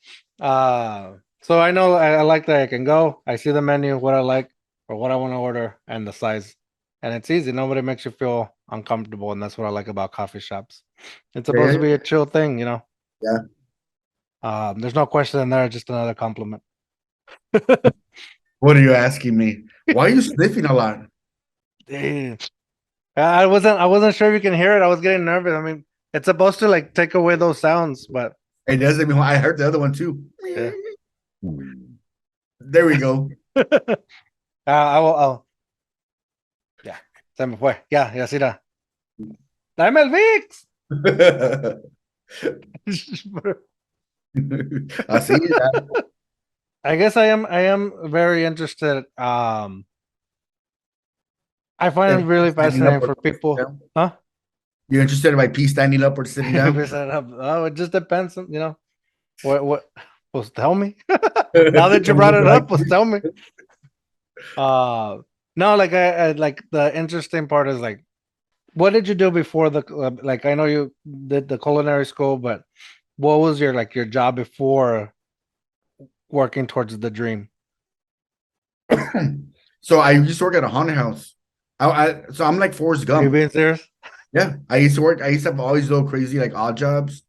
So I know I like that I can go. I see the menu, what I like or what I want to order, and the size. And it's easy. Nobody makes you feel uncomfortable, and that's what I like about coffee shops. It's supposed to be a chill thing, Yeah. There's no question in there, just another compliment. What are you asking me? Why are you sniffing a lot? Damn. I wasn't sure if you can hear it. I was getting nervous. I mean, it's supposed to like take away those sounds, but It doesn't mean I heard the other one too. yeah. There we go. I'll ya, se me fue. Ya sí da. Dame el VIX. I see that. I guess I am very interested. I find it really fascinating for people. Huh? You're interested in my pee standing up or sitting down? Oh, it just depends on, what well, tell me. Now that you brought it up, well, tell me. No, like I like the interesting part is like, what did you do before like, I know you did the culinary school, but what was your job before working towards the dream? So I used to work at a haunted house. So I'm like Forrest Are you Gump. being serious? Yeah, I used to have all these little crazy like odd jobs,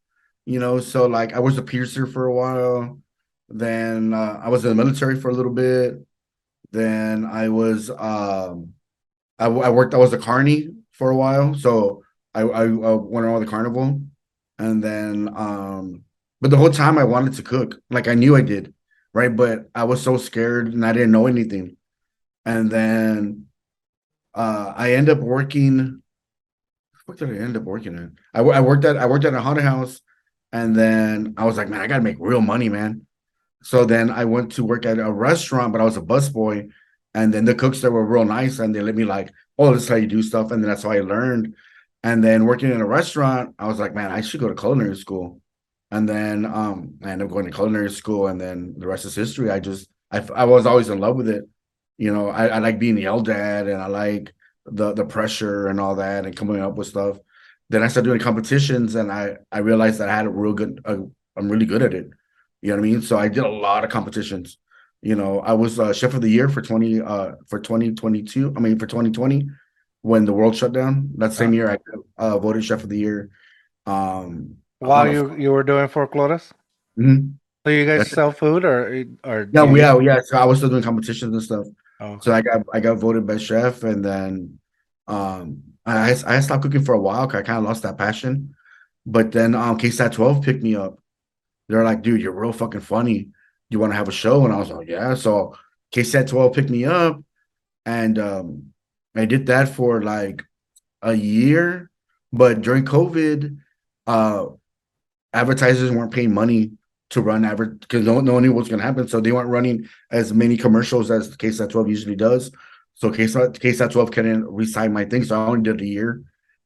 So like I was a piercer for a while, then I was in the military for a little bit, then I was I was a carny for a while, so I went around the carnival, and then but the whole time I wanted to cook, like I knew I did, right? But I was so scared and I didn't know anything, and then I end up working. What did I end up working at? I worked at a haunted house, and then I was like, man, I gotta make real money, man. So then I went to work at a restaurant, but I was a busboy, and then the cooks there were real nice, and they let me like, oh, this is how you do stuff, and then that's how I learned. And then working in a restaurant, I was like, man, I should go to culinary school. And then I ended up going to culinary school, and then the rest is history. I was always in love with it. I like being yelled at, and I like the pressure and all that, and coming up with stuff. Then I started doing competitions, and I realized that I had I'm really good at it. You know what I mean? So I did a lot of competitions. I was chef of the year for 2022. I mean, for 2020, when the world shut down. That same year, I voted chef of the year. While you were doing Folklores? Mm-hmm. So you guys sell food or yeah. So I was still doing competitions and stuff. Oh. So I got voted best chef, and then I stopped cooking for a while because I kind of lost that passion. But then KSAT 12 picked me up. They're like, dude, you're real fucking funny. You want to have a show? And I was like, yeah. So KSAT 12 picked me up, and I did that for like a year. But during COVID, advertisers weren't paying money to run because no one knew what was going to happen. So they weren't running as many commercials as KSAT 12 usually does. So KSAT 12 couldn't re-sign my thing. So I only did a year.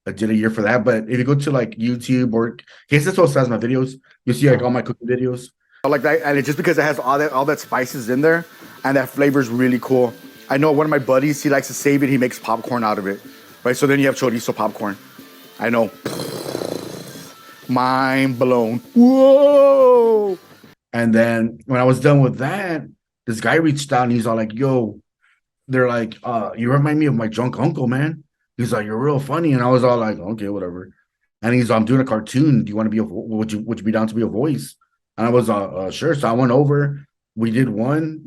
I did a year for that. But if you go to like YouTube or KSAT 12 has my videos, you see like all my cooking videos. Like that, and it's just because it has all that spices in there, and that flavor is really cool. I know one of my buddies, he likes to save it. He makes popcorn out of it, right? So then you have chorizo popcorn. I know. Mind blown. Whoa. And then when I was done with that, this guy reached out and he's all like, yo, they're like, you remind me of my drunk uncle, man. He's like, you're real funny. And I was all like, okay, whatever. And he's I'm doing a cartoon. Do you want to be would you be down to be a voice? And I was sure. So I went over. We did one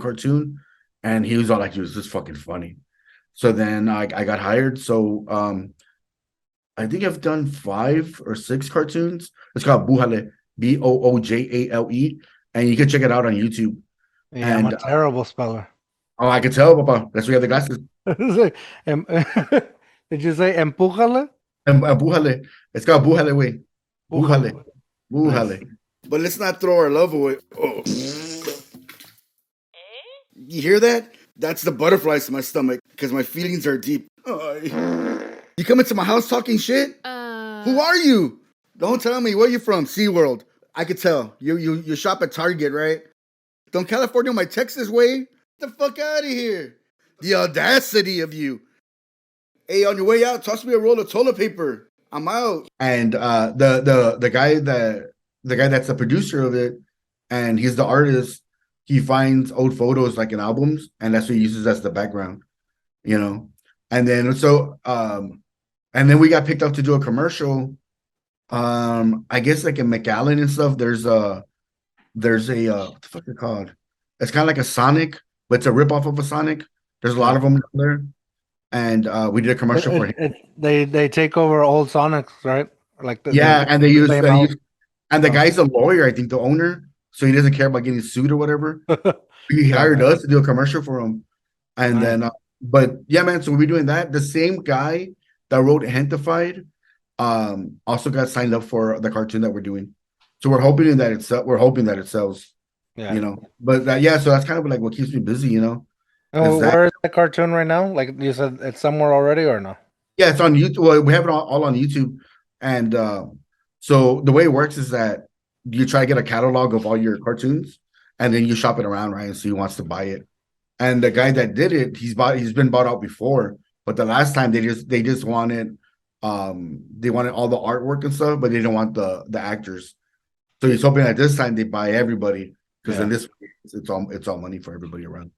cartoon, and he was all like, "This is fucking funny." So then I got hired. So I think I've done 5 or 6 cartoons. It's called Boojale, Boojale, and you can check it out on YouTube. Yeah, I'm a terrible speller. Oh, I can tell, Papa. That's why you have the glasses. Did you say empújale? Boojale. It's called Boojale, way. Boojale. Nice. But let's not throw our love away. Oh. You hear that? That's the butterflies in my stomach because my feelings are deep. You come into my house talking shit? Who are you? Don't tell me. Where you from? SeaWorld. I could tell. You shop at Target, right? Don't California my Texas way? Get the fuck out of here. The audacity of you. Hey, on your way out, toss me a roll of toilet paper. I'm out. And the guy that's the producer of it, and he's the artist, he finds old photos like in albums, and that's what he uses as the background, you know. And then and then we got picked up to do a commercial. I guess like in McAllen and stuff, there's a what the fuck is it called? It's kind of like a Sonic, but it's a ripoff of a Sonic. There's a lot of them down there. And we did a commercial for him. They take over old Sonics, right? Like and they use and the guy's a lawyer, I think, the owner, so he doesn't care about getting sued or whatever. He hired us to do a commercial for him, and then but yeah, man. So we'll be doing that. The same guy that wrote Hentified also got signed up for the cartoon that we're doing. So we're hoping that it sells. Yeah, you know. But so that's kind of like what keeps me busy, you know. Oh, where is the cartoon right now? Like you said, it's somewhere already or no? Yeah, it's on YouTube. Well, we have it all on YouTube. And so the way it works is that you try to get a catalog of all your cartoons, and then you shop it around, right? And see who wants to buy it. And the guy that did it, he's been bought out before, but the last time they just wanted they wanted all the artwork and stuff, but they didn't want the actors. So he's hoping that this time they buy everybody, because then this it's all money for everybody around.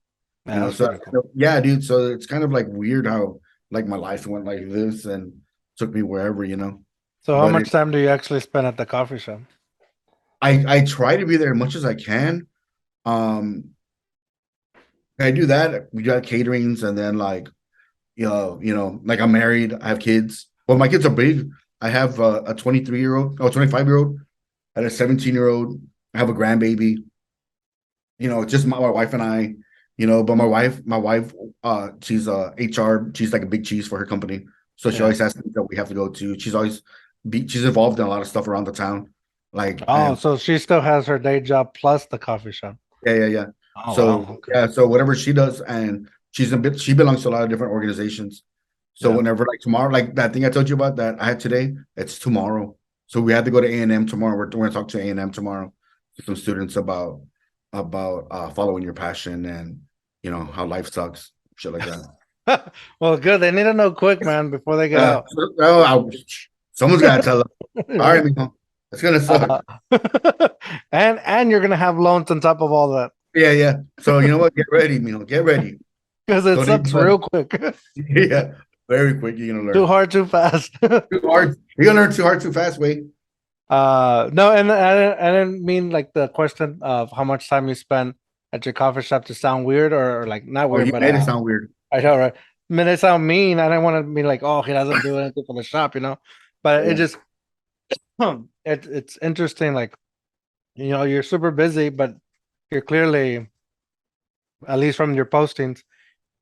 You know, so yeah, dude. So it's kind of like weird how like my life went like this and took me wherever, you know. So how much time do you actually spend at the coffee shop? I try to be there as much as I can. I do that. We got caterings, and then like, you know, like I'm married. I have kids. Well, my kids are big. I have a 23-year-old, 25-year-old, and a 17-year-old. I have a grandbaby. You know, just my wife and I. You know, but my wife, she's HR. She's like a big cheese for her company, so she always has things that we have to go to. She's involved in a lot of stuff around the town. Like, so she still has her day job plus the coffee shop. Yeah. Oh, so wow. Okay. so whatever she does, and she belongs to a lot of different organizations. So whenever, like tomorrow, like that thing I told you about that I had today, it's tomorrow. So we had to go to A&M tomorrow. We're going to talk to A&M tomorrow to some students about following your passion and, you know, how life sucks, shit like that. Well, good. They need to know quick, man, before they get out. Someone's got to tell them. All right, Mijo. It's gonna suck. And you're gonna have loans on top of all that. Yeah. So you know what? Get ready, Mijo. Get ready. Because it sucks real quick. Yeah, very quick. You're gonna learn. Too hard, too fast. Too hard. You're gonna learn too hard, too fast. Wait. No, and I didn't mean like the question of how much time you spend at your coffee shop to sound weird or like not weird, but made it sound weird. I know, right? I mean, it sound mean. I didn't want to be like, oh, he doesn't do anything for the shop, you know. But it just it's interesting. Like, you know, you're super busy, but you're clearly, at least from your postings,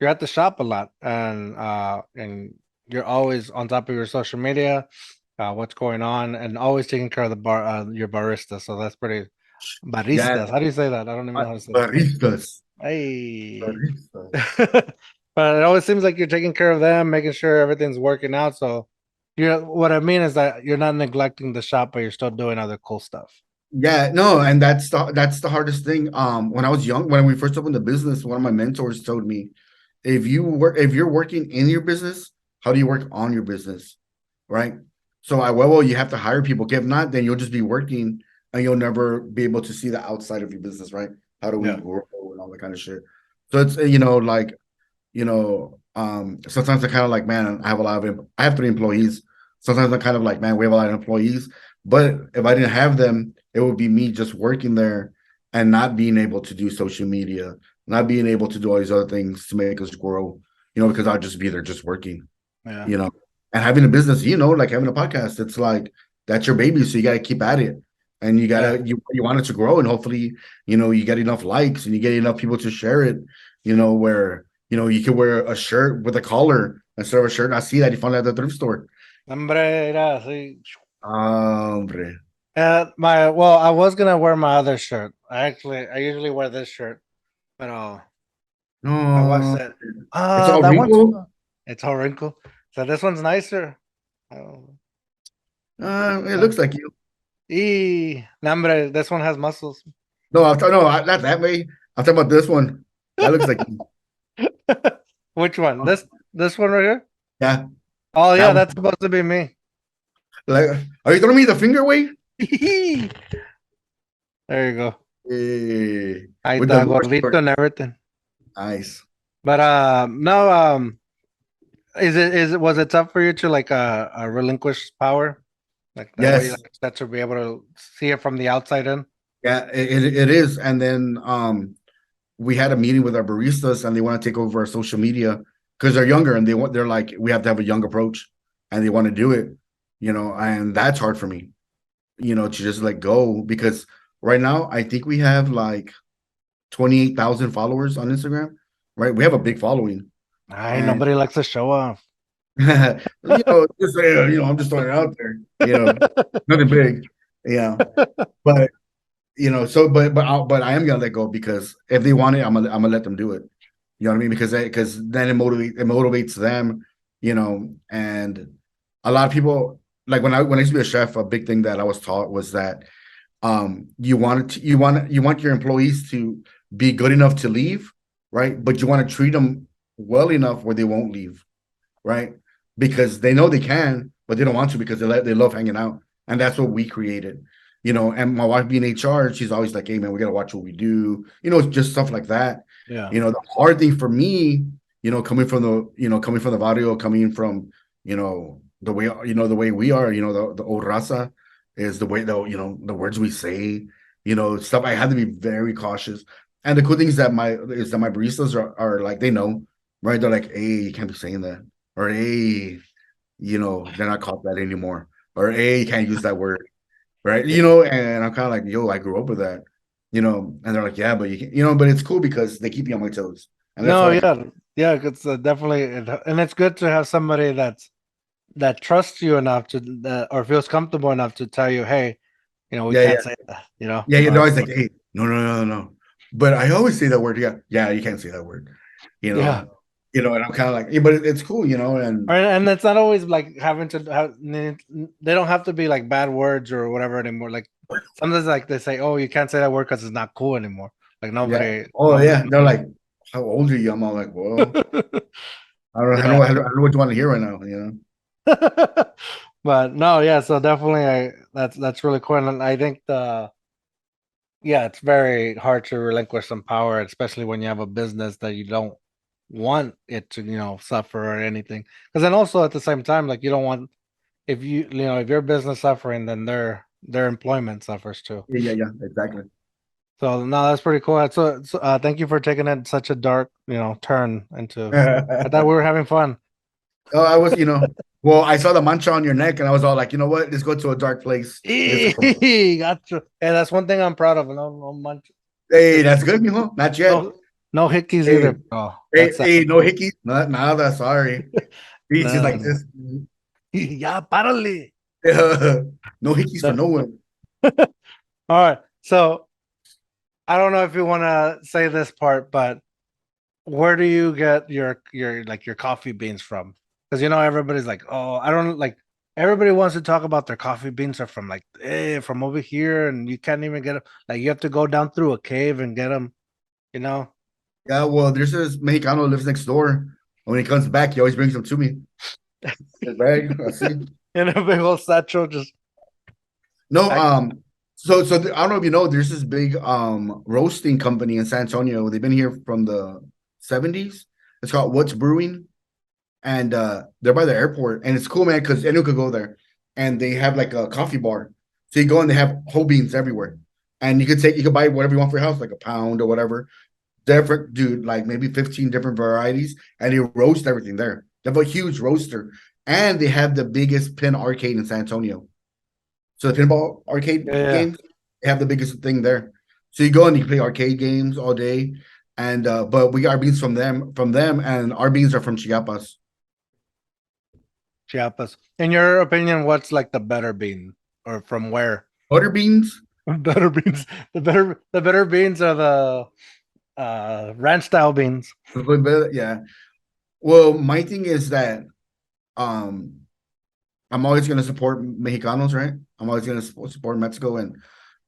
you're at the shop a lot, and you're always on top of your social media, what's going on, and always taking care of the bar, your barista. So that's pretty. Baristas. Yeah. How do you say that? I don't even know how to say baristas. That. Hey. Baristas. But it always seems like you're taking care of them, making sure everything's working out. So what I mean is that you're not neglecting the shop, but you're still doing other cool stuff. Yeah, no, and that's the hardest thing. When I was young, when we first opened the business, one of my mentors told me, if you're working in your business, how do you work on your business? Right? So you have to hire people. If not, then you'll just be working and you'll never be able to see the outside of your business, right? How do we grow and all that kind of shit. So it's, sometimes I kind of like, man, I have 3 employees. Sometimes I'm kind of like, man, we have a lot of employees, but if I didn't have them, it would be me just working there and not being able to do social media, not being able to do all these other things to make us grow, because I'll just be there just working, Yeah. and having a business, like having a podcast, it's like that's your baby. So you got to keep at it, and you got to, you want it to grow, and hopefully, you get enough likes and you get enough people to share it, where, you can wear a shirt with a collar instead of a shirt I see that you found at the thrift store. Hombre, era así. Hombre. I was gonna wear my other shirt. I usually wear this shirt, but my wife No, said, it's all that wrinkled. one's it's all wrinkled. So this one's nicer. It looks like you. Hombre, this one has muscles. No, not that way. I'm talking about this one. That looks like you. Which one? This one right here? Yeah. Oh yeah, That one. that's supposed to be me. Like, are you throwing me the finger way? There you go. Hey, I with the gordito short. and everything. Nice. But no, was it tough for you to like relinquish power? Like that way, Yes. like, that to be able to see it from the outside in? Yeah, it is. And then we had a meeting with our baristas, and they want to take over our social media because they're younger, and they're like, we have to have a young approach, and they want to do it, and that's hard for me, to just let go, because right now I think we have like 28,000 followers on Instagram, right? We have a big following. Nobody likes to show off. Just I'm just throwing it out there, nothing big, but but I am gonna let go, because if they want it, I'm gonna let them do it. You know what I mean? Because then it motivates them, and a lot of people, like when I used to be a chef, a big thing that I was taught was that you want your employees to be good enough to leave, right? But you want to treat them well enough where they won't leave, right? Because they know they can, but they don't want to, because they love hanging out, and that's what we created. And my wife being HR, she's always like, hey man, we gotta watch what we do, just stuff like that. Yeah. The hard thing for me, coming from the barrio, coming from, the way we are, the old raza, is the way the words we say, stuff. I had to be very cautious. And the cool thing is that my baristas are like, they know, right? They're like, hey, you can't be saying that, or hey, they're not called that anymore, or hey, you can't use that word. Right. And I'm kind of like, yo, I grew up with that, and they're like, yeah, but you can, but it's cool because they keep you on my toes. And that's it's definitely, and it's good to have somebody that trusts you enough to, or feels comfortable enough to tell you, hey, we can't say that, Yeah, they're always like, hey, no. But I always say that word. Yeah, you can't say that word. Yeah. And I'm kind of like, yeah, but it's cool, and it's not always like having to have, they don't have to be like bad words or whatever anymore. Like sometimes like they say, oh, you can't say that word because it's not cool anymore. Like nobody. Yeah. Oh yeah, they're like, how old are you? I'm all like, well, I don't know what you want to hear right now, But no, yeah. So definitely, that's really cool, and I think it's very hard to relinquish some power, especially when you have a business that you don't want it to suffer or anything. Because then also at the same time, like you don't want, if if your business suffering, then their employment suffers too. Yeah, exactly. So no, that's pretty cool. So thank you for taking it such a dark turn into. I thought we were having fun. Oh, I was, well, I saw the mancha on your neck, and I was all like, you know what? Let's go to a dark place. Gotcha. Hey, that's one thing I'm proud of. No mancha. Hey, that's good, mijo. Not yet. No hickeys either. Oh, hey, no hickeys. Nada, sorry. He's just like this. Yeah, párale. No hickeys for no one. All right. So I don't know if you want to say this part, but where do you get your coffee beans from? Because everybody's like, oh, I don't like. Everybody wants to talk about their coffee beans are from like from over here, and you can't even get them. Like you have to go down through a cave and get them. Yeah, well, there's this Mexicano who lives next door. When he comes back, he always brings them to me. His bag, I see. In a big old satchel, just no. So I don't know if you know, there's this big roasting company in San Antonio. They've been here from the 70s. It's called What's Brewing, and they're by the airport. And it's cool, man, because anyone could go there. And they have like a coffee bar. So you go and they have whole beans everywhere, and you could buy whatever you want for your house, like a pound or whatever. Different, dude, like maybe 15 different varieties, and they roast everything there. They have a huge roaster, and they have the biggest pin arcade in San Antonio. So the pinball arcade games, they have the biggest thing there. So you go and you play arcade games all day, and but we got our beans from them, and our beans are from Chiapas. Chiapas. In your opinion, what's like the better bean, or from where? Butter beans. Better beans. The better beans are the ranch style beans. Yeah. Well, my thing is that I'm always going to support Mexicanos, right? I'm always going to support Mexico,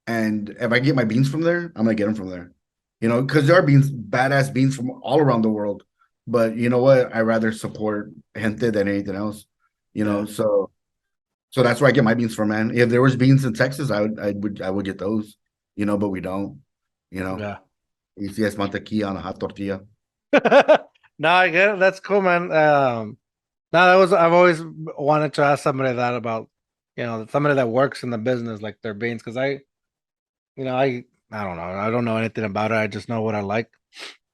and if I get my beans from there, I'm going to get them from there. You know, because there are badass beans from all around the world. But you know what? I rather support gente than anything else. You know, so that's where I get my beans from, man. If there was beans in Texas, I would get those. You know, but we don't. You know. Yeah. You see, es mantequilla on a hot tortilla. No, I get it. That's cool, man. I've always wanted to ask somebody that about, somebody that works in the business, like their beans, because I don't know. I don't know anything about it. I just know what I like.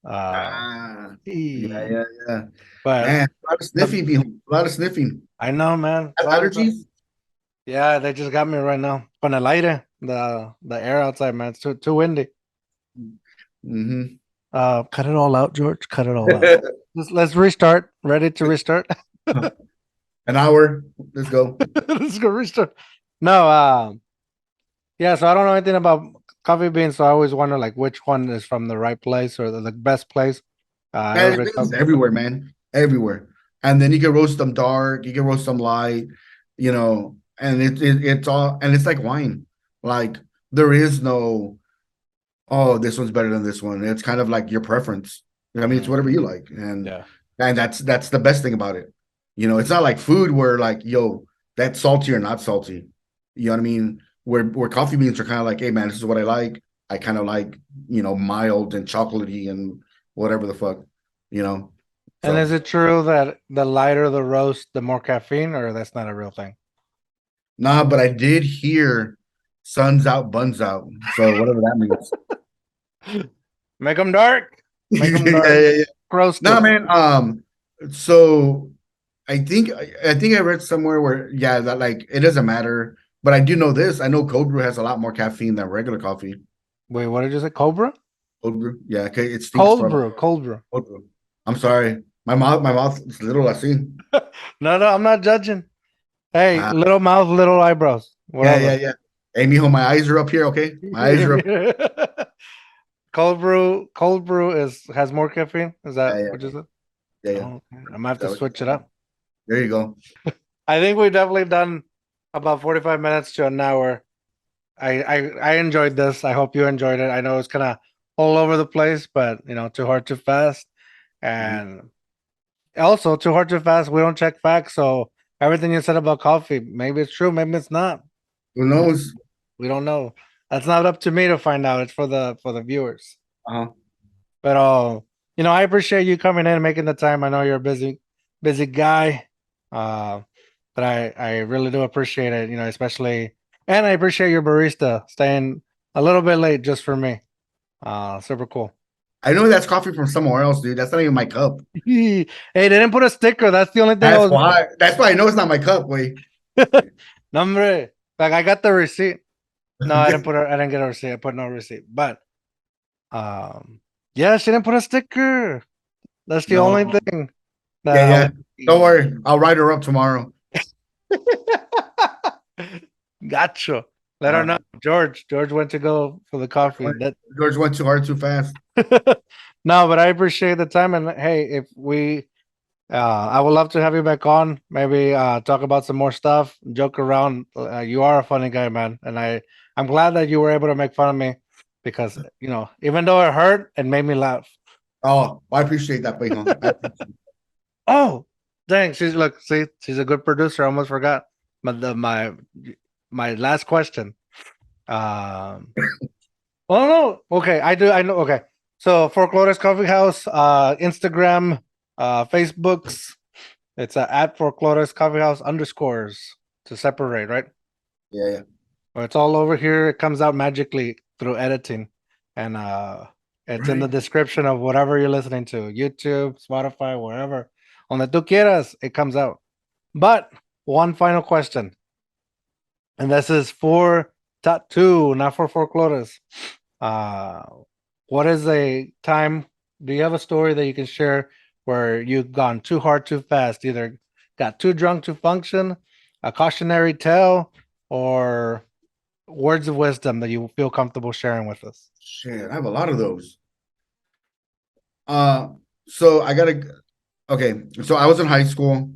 Yeah. But man, a lot of sniffing. A lot of sniffing. I know, man. Allergies? Yeah, they just got me right now. Con el aire, the air outside, man. It's too windy. Mm-hmm. Cut it all out, George. Cut it all out. Let's restart. Ready to restart? An hour. Let's go. Let's go restart. No, yeah. So I don't know anything about coffee beans, so I always wonder like which one is from the right place or the best place. It's everywhere, man. Everywhere. And then you can roast them dark. You can roast them light. You know, and it's all, and it's like wine. Like there is no, oh, this one's better than this one. It's kind of like your preference. I mean, it's whatever you like, and that's the best thing about it. You know, it's not like food where like, yo, that's salty or not salty. You know what I mean? Where coffee beans are kind of like, hey man, this is what I like. I kind of like, mild and chocolatey and whatever the fuck, So. And is it true that the lighter the roast, the more caffeine, or that's not a real thing? Nah, but I did hear sun's out, buns out. So whatever that means. Make them dark. Make them dark. Yeah. Gross. No, man. So I think I read somewhere where that like it doesn't matter. But I do know this. I know cold brew has a lot more caffeine than regular coffee. Wait, what did you say? Cobra? Cold brew. Yeah, okay. It's cold brew. Cold brew. I'm sorry. My mouth is little. I see. No, I'm not judging. Hey, little mouth, little eyebrows. Whatever. Yeah. Hey, mijo, my eyes are up here. Okay, my eyes are up. Cold brew has more caffeine. Is that what you said? Yeah. Oh, okay. I'm gonna have to switch it up. There you go. I think we've definitely done about 45 minutes to an hour. I enjoyed this. I hope you enjoyed it. I know it's kind of all over the place, but too hard, too fast, and also too hard, too fast. We don't check facts, so everything you said about coffee, maybe it's true, maybe it's not. Who knows? We don't know. That's not up to me to find out. It's for the viewers. But I appreciate you coming in and making the time. I know you're a busy guy. But I really do appreciate it, especially, and I appreciate your barista staying a little bit late just for me. Super cool. I know that's coffee from somewhere else, dude. That's not even my cup. Hey, they didn't put a sticker. That's the only thing. That's why I know it's not my cup, wait. Number, like I got the receipt. No, I didn't get a receipt. I put no receipt. But she didn't put a sticker. That's the only thing. Yeah. Don't worry. I'll write her up tomorrow. Gotcha. Let her know. George went to go for the coffee. George went too hard, too fast. No, but I appreciate the time. And hey, if we, I would love to have you back on. Maybe talk about some more stuff, joke around. You are a funny guy, man, and I'm glad that you were able to make fun of me because even though it hurt, it made me laugh. Oh, I appreciate that, Peyton. Oh, dang! She's a good producer. I almost forgot. But my last question. Oh no. Okay, I know. Okay, so Folklores Coffee House, Instagram, Facebooks. It's at Folklores Coffee House _ to separate, right? Yeah. It's all over here. It comes out magically through editing, and it's in the description of whatever you're listening to, YouTube, Spotify, wherever. Donde tú quieras, it comes out. But one final question, and this is for Tatu, not for Folklores. What is a time? Do you have a story that you can share where you've gone too hard, too fast, either got too drunk to function, a cautionary tale, or words of wisdom that you feel comfortable sharing with us? Shit, I have a lot of those. So I was in high school,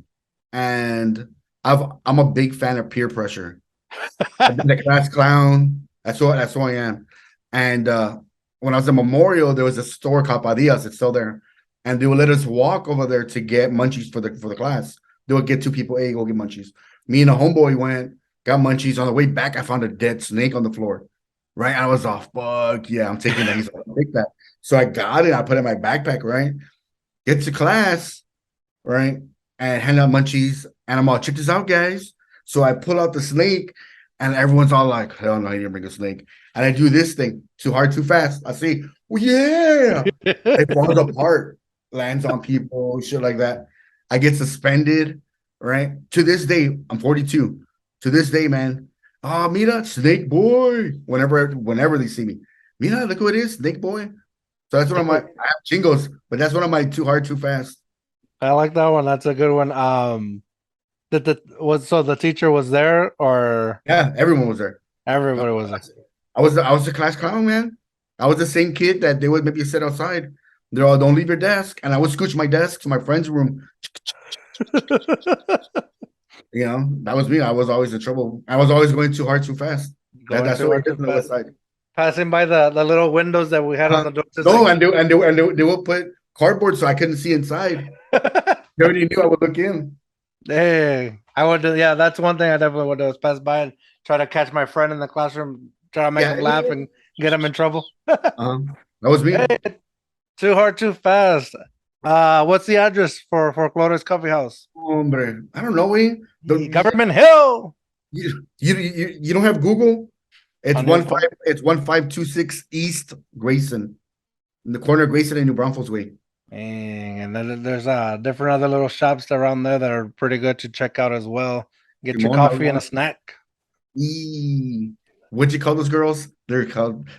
and I'm a big fan of peer pressure. I've been the class clown. That's who I am. And when I was at Memorial, there was a store called Padillas. It's still there, and they would let us walk over there to get munchies for the class. They would get two people, hey, go get munchies. Me and a homeboy went, got munchies. On the way back, I found a dead snake on the floor. Right, I was off. Fuck yeah, I'm taking that. He's like, take that. So I got it. I put it in my backpack. Right, get to class. Right, and hand out munchies. And I'm all, check this out, guys. So I pull out the snake, and everyone's all like, hell no, you didn't bring a snake. And I do this thing, too hard, too fast. I say, well, yeah. It falls apart, lands on people, shit like that. I get suspended. Right, to this day, I'm 42. To this day, man. Oh, mira, Snake Boy. Whenever they see me, mira, look who it is, Snake Boy. So that's one of my. I have jingles, but that's one of my too hard, too fast. I like that one. That's a good one. So the teacher was there, or Yeah, everyone was there. everybody was there? I was the class clown, man. I was the same kid that they would maybe sit outside. They're all, don't leave your desk, and I would scooch my desk to my friend's room. You know, that was me. I was always in trouble. I was always going too hard, too fast. That's what it is on the west side. Passing by the little windows that we had on the doors. No, and they would put cardboard so I couldn't see inside. They already knew I would look in. Hey, I would do. Yeah, that's one thing I definitely would do is pass by and try to catch my friend in the classroom, try to make him laugh and get him in trouble. That was me. Hey, too hard, too fast. What's the address for Folklores Coffee House? Hombre, I don't know. Government Hill. You don't have Google? It's 1526 East Grayson, in the corner of Grayson and New Braunfels Way. And then there's different other little shops around there that are pretty good to check out as well. Get your coffee and a snack. What'd you call those girls? They're called.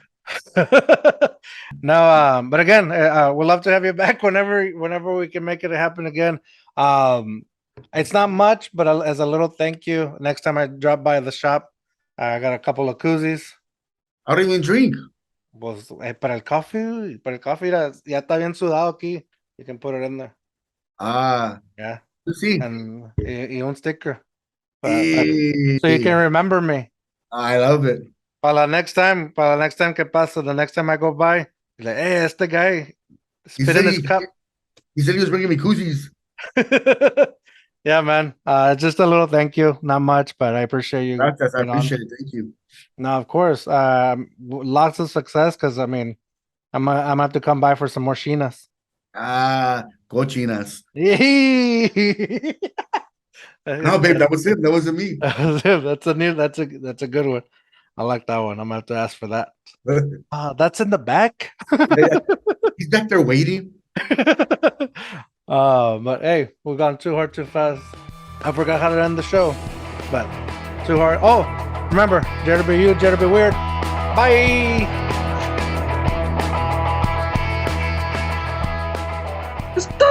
No, but again, we'd love to have you back whenever we can make it happen again. It's not much, but as a little thank you, next time I drop by the shop, I got a couple of koozies. I don't even drink. Pues, para el coffee ya está bien sudado aquí. You can put it in there. Yeah. See. And y un sticker. So you can remember me. I love it. Para la next time que pasa, the next time I go by, like, hey, este guy spit in his cup. He said he was bringing me koozies. Yeah, man. Just a little thank you. Not much, but I appreciate you. I appreciate it. Thank you. No, of course. Lots of success, because I mean, I'm gonna have to come by for some more chinas. Cochinas. No, babe, that was him. That wasn't me. That's a good one. I like that one. I'm gonna have to ask for that. That's in the back. He's back there waiting. But hey, we've gone too hard, too fast. I forgot how to end the show, but too hard. Oh, remember, dare to be you, dare to be weird. Bye. Stop.